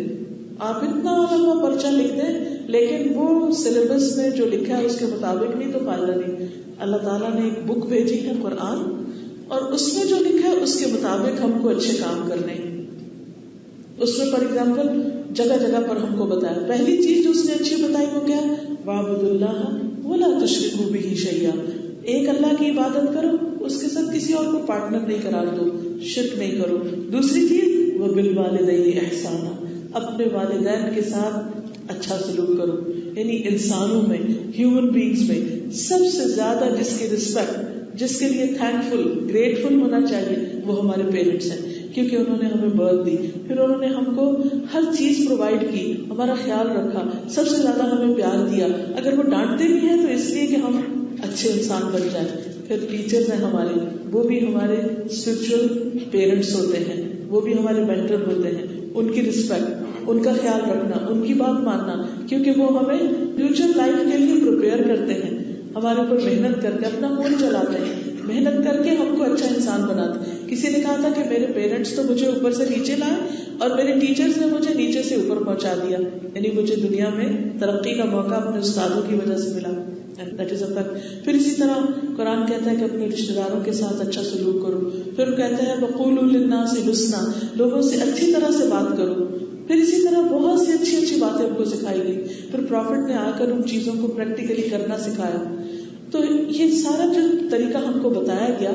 آپ اتنا لمبا پرچہ لکھ دیں لیکن وہ سلیبس میں جو لکھا ہے اس کے مطابق نہیں تو فائدہ نہیں. اللہ تعالیٰ نے ایک بک بھیجی ہے قرآن, اور اس میں جو لکھا ہے اس کے مطابق ہم کو اچھے کام کرنے ہیں. اس میں فار ایگزامپل جگہ جگہ پر ہم کو بتایا, پہلی چیز جو اس نے اچھی بتائی وہ کیا, وَاعْبُدُوا اللَّهَ وَلَا تُشْرِكُوا بِهِ شَيْئًا, ایک اللہ کی عبادت کرو, اس کے ساتھ کسی اور کو پارٹنر نہیں قرار دو, شرک نہیں کرو. دوسری چیز وَبِالْوَالِدَيْنِ إِحْسَانًا, اپنے والدین کے ساتھ اچھا سلوک کرو. یعنی انسانوں میں, ہیومن بینگز میں سب سے زیادہ جس کی رسپیکٹ, جس کے لیے تھینکفل, گریٹفل ہونا چاہیے وہ ہمارے پیرنٹس ہیں, کیونکہ انہوں نے ہمیں برتھ دی, پھر انہوں نے ہم کو ہر چیز پرووائڈ کی, ہمارا خیال رکھا, سب سے زیادہ ہمیں پیار دیا. اگر وہ ڈانٹتے بھی ہیں تو اس لیے کہ ہم اچھے انسان بن جائیں. پھر ٹیچرز ہیں ہمارے, وہ بھی ہمارے اسپرچل پیرنٹس ہوتے ہیں, وہ بھی ہمارے مینٹر ہوتے ہیں. ان کی رسپیکٹ, ان کا خیال رکھنا, ان کی بات ماننا, کیونکہ وہ ہمیں فیوچر لائف کے لیے پریپیئر کرتے ہیں, ہمارے اوپر محنت کر کے اپنا خون چلاتے ہیں, محنت کر کے ہم کو اچھا انسان بناتے ہیں. کسی نے کہا تھا کہ میرے پیرنٹس تو مجھے اوپر سے نیچے لائے اور میرے ٹیچرز نے مجھے نیچے سے اوپر پہنچا دیا. یعنی مجھے دنیا میں ترقی کا موقع اپنے استادوں کی وجہ سے ملا. That is a fact. پھر اسی طرح قرآن کہتا ہے کہ اپنے رشتے داروں کے ساتھ اچھا سلوک کرو. پھر کہتا ہے وَقُولُوا لِلنَّاسِ حُسْنًا, لوگوں سے اچھی طرح سے بات کرو. پھر اسی طرح بہت سی اچھی اچھی باتیں ہم کو سکھائی گئی. پھر پروفٹ نے آ کر ان چیزوں کو پریکٹیکلی کرنا سکھایا. تو یہ سارا جو طریقہ ہم کو بتایا گیا,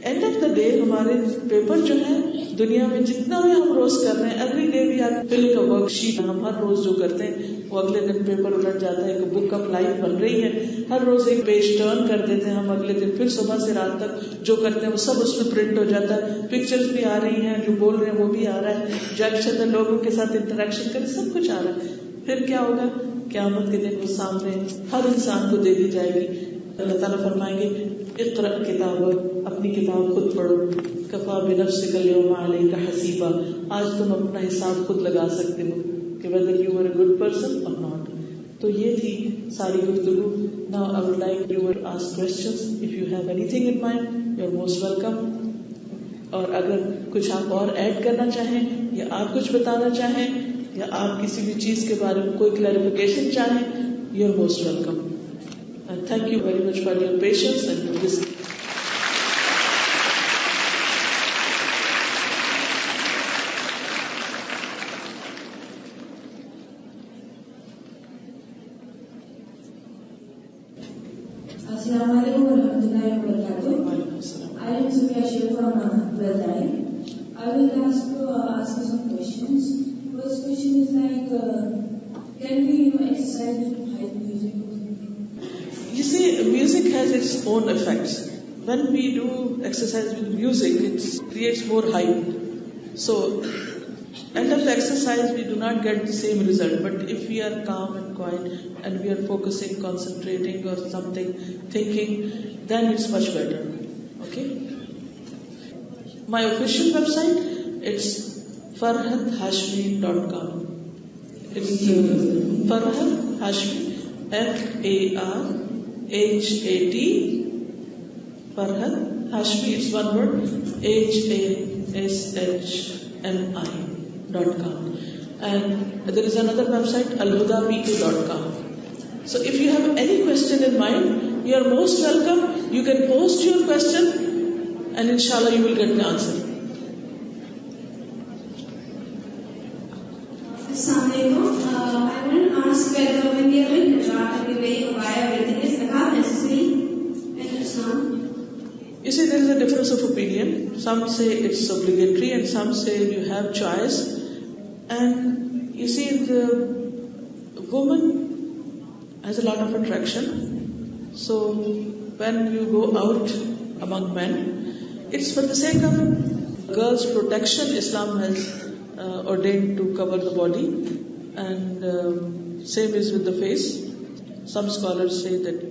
اینڈ آف دا ڈے ہمارے پیپر جو ہے دنیا میں جتنا بھی ہم روز کر رہے ہیں, every day we are filling a worksheet. ہم ہر روز جو کرتے ہیں وہ اگلے دن پیپر الٹ جاتا ہے, ایک بک آف لائف بن رہی ہے. ہر روز ایک پیج ٹرن کر دیتے ہیں ہم, اگلے دن پھر صبح سے رات تک جو کرتے ہیں وہ سب اس میں پرنٹ ہو جاتا ہے. پکچرز بھی آ رہی ہیں, جو بول رہے ہیں وہ بھی آ رہا ہے, جو اچھے سے لوگوں کے ساتھ انٹریکشن کریں, سب کچھ آ رہا ہے. پھر کیا ہوگا, قیامت کے دن وہ سامنے ہر انسان کو دے دی جائے گی. اللہ تعالیٰ فرمائیں گے اقرأ کتابک, اپنی کتاب خود پڑھو, کفا بنفسک اليوم علیک حسیبا, آج تم اپنا حساب خود لگا سکتے ہو کہ whether you are a good person or not. تو یہ تھی ساری گفتگو. Now I would like you to ask questions. If you have anything in mind, you are most welcome. اور اگر کچھ آپ اور ایڈ کرنا چاہیں یا آپ کچھ بتانا چاہیں یا آپ کسی بھی چیز کے بارے میں کوئی کلیریفیکیشن چاہیں, you are most welcome. And thank you very much for your patience and your listening. Assalamu alaikum warahmatullahi wabarakatuh. I am Sumya Shiv from Brazil. I will ask you some questions. First question is like, can we exercise with high music? You see, music has its own effects. When we do exercise with music, it creates more hype. So End of the exercise, we do not get the same result. But if we are calm and quiet and we are focusing, concentrating or something, thinking, then it's much better. Okay? My official website, it's farhathashmi.com. It's Farhat Hashmi, Farhat, Farhat Hashmi, it's one word, HASHMI.com. And there is another website, alhudapk.com. So if you have any question in mind, you are most welcome. You can post your question and inshallah you will get the answer. Assalamualaikum. I want to ask whether when we are doing hijab and we wear abaya, everything is zakat necessary in Islam? You see, there is a difference of opinion. Some say it's obligatory and some say you have choice. And you see, the woman has a lot of attraction. So when you go out among men, it's for the sake of girls' protection. Islam has ordained to cover the body, and same is with the face. Some scholars say that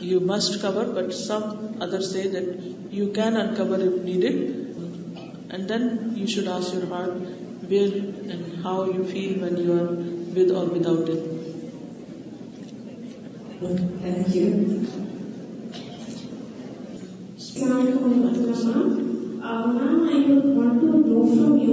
you must cover, but some others say that you can uncover if needed. And then you should ask your heart where and how you feel when you are with or without it. Thank you. Ma'am, I would want to know from you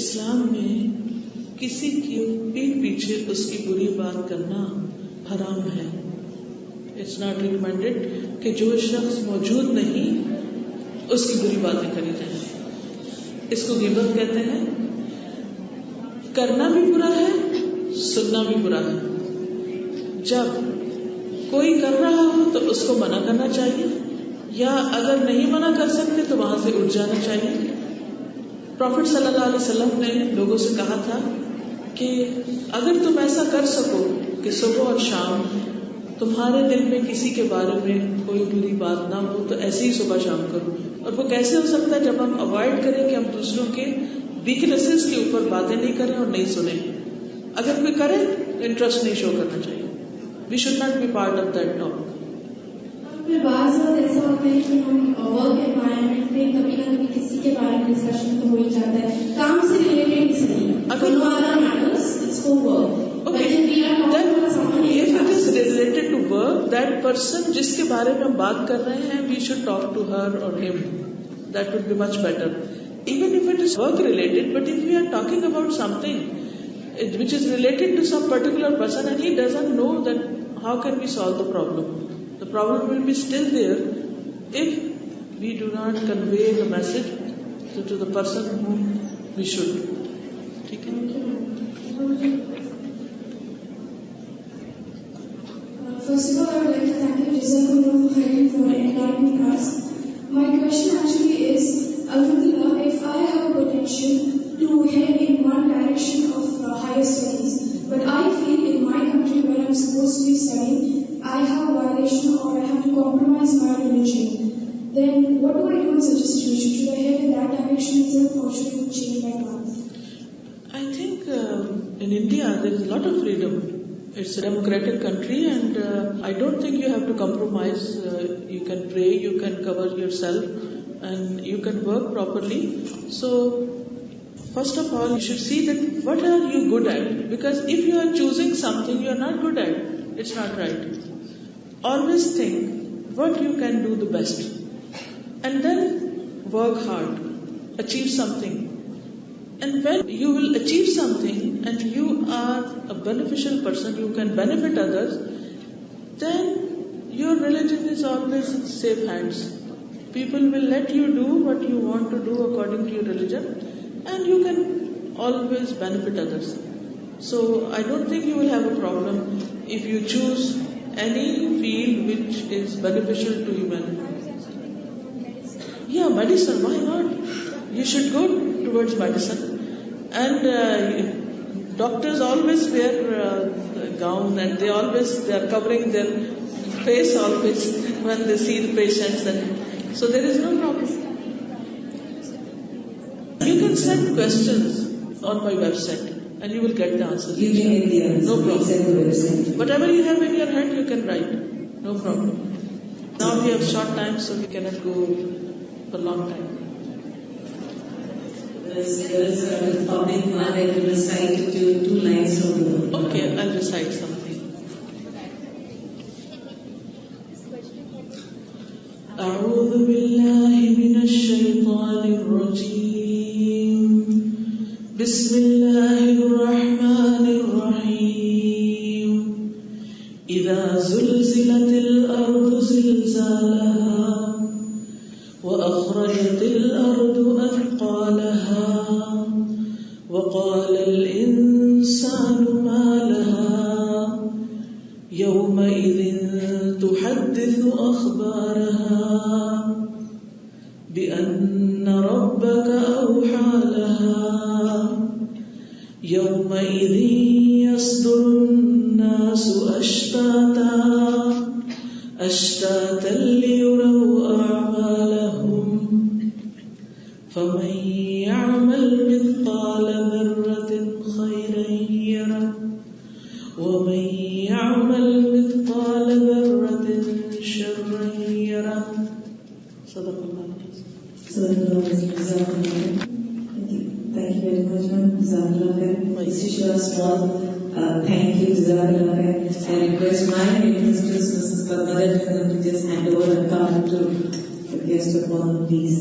اسلام میں کسی کی پیٹھ پیچھے اس کی بری بات کرنا حرام ہے. اٹس ناٹ ریکمینڈیڈ کہ جو شخص موجود نہیں اس کی بری باتیں کری جائیں. اس کو غیبت کہتے ہیں. کرنا بھی برا ہے, سننا بھی برا ہے. جب کوئی کر رہا ہو تو اس کو منع کرنا چاہیے, یا اگر نہیں منع کر سکتے تو وہاں سے اٹھ جانا چاہیے. پروفٹ صلی اللہ علیہ وسلم نے لوگوں سے کہا تھا کہ اگر تم ایسا کر سکو کہ صبح اور شام تمہارے دل میں کسی کے بارے میں کوئی بری بات نہ ہو تو ایسے ہی صبح شام کرو. اور وہ کیسے ہو سکتا ہے؟ جب ہم اوائڈ کریں کہ ہم دوسروں کے ویکنیسز کے اوپر باتیں نہیں کریں اور نہیں سنیں. اگر کوئی کرے تو انٹرسٹ نہیں شو کرنا چاہیے. We should not be part of that talk. پھر بعض وقت ایسا ہوتا ہے کہ ہم ورک انوائرمنٹ میں کبھی نہ کبھی کسی کے بارے میں ڈسکشن تو ہو ہی جاتا ہے, کام سے ریلیٹڈ اس لیے اگر ہمارا matters it's for work. Related to work, that person جس کے بارے میں ہم بات کر رہے ہیں, we should talk to her اور ہم. That would be much better, even if it is work related. But if we are talking about something which is related to some particular person and he doesn't know, that how can we solve the problem? The problem will be still there if we do not convey the message to the person whom we should. ٹھیک ہے. First of all, I would like to thank you, Jazakumullah khairan, for enlightening us. My question actually is, Alhamdulillah, if I have a potential to head in one direction of higher studies, but I feel in my country where I'm supposed to be studying, I have a violation or I have to compromise my religion, then what do I do in such a situation? Should I head in that direction itself or should I change my path? I think in India there is a lot of freedom. It's a democratic country and I don't think you have to compromise. You can pray, you can cover yourself and you can work properly. So first of all, you should see that what are you good at, because if you are choosing something you are not good at, it's not right. Always think what you can do the best and then work hard, achieve something. And when you will achieve something and you are a beneficial person, you can benefit others, then your religion is always in safe hands. People will let you do what you want to do according to your religion and you can always benefit others. So I don't think you will have a problem if you choose any field which is beneficial to humanity. Yeah, medicine, why not? You should go towards medicine. And doctors always wear gown, and they are covering their face always when they see the patients, and so there is no problem. You can send questions on my website and you will get the answers. You can get the answer. No problem. Send the website. Whatever you have in your head, you can write. No problem. Now we have short time, so we cannot go for long time. There is a public one that will recite two lines from the book. Okay, I'll recite something. أعوذ بالله من الشيطان الرجيم. بسم الله الرحمن الرحيم. إذا زلزلت الأرض زلزالها وأخرجت الأرض أثقالها وقال الإنسان ما لها يومئذ تحدث أخبارها بأن ربك أوحى لها يومئذ يصدر الناس أشتاتا ليروا أعمالهم فمن يعمل مثقال ذرة خيرا يره ومن يعمل مثقال ذرة شرا يره. صدق الله. Thank you very much, ma'am. Jazakallah. This is your small thank you, Jazakallah. I request my ministers, Mrs. Padma, to just hand over the card to the guest of honor, please.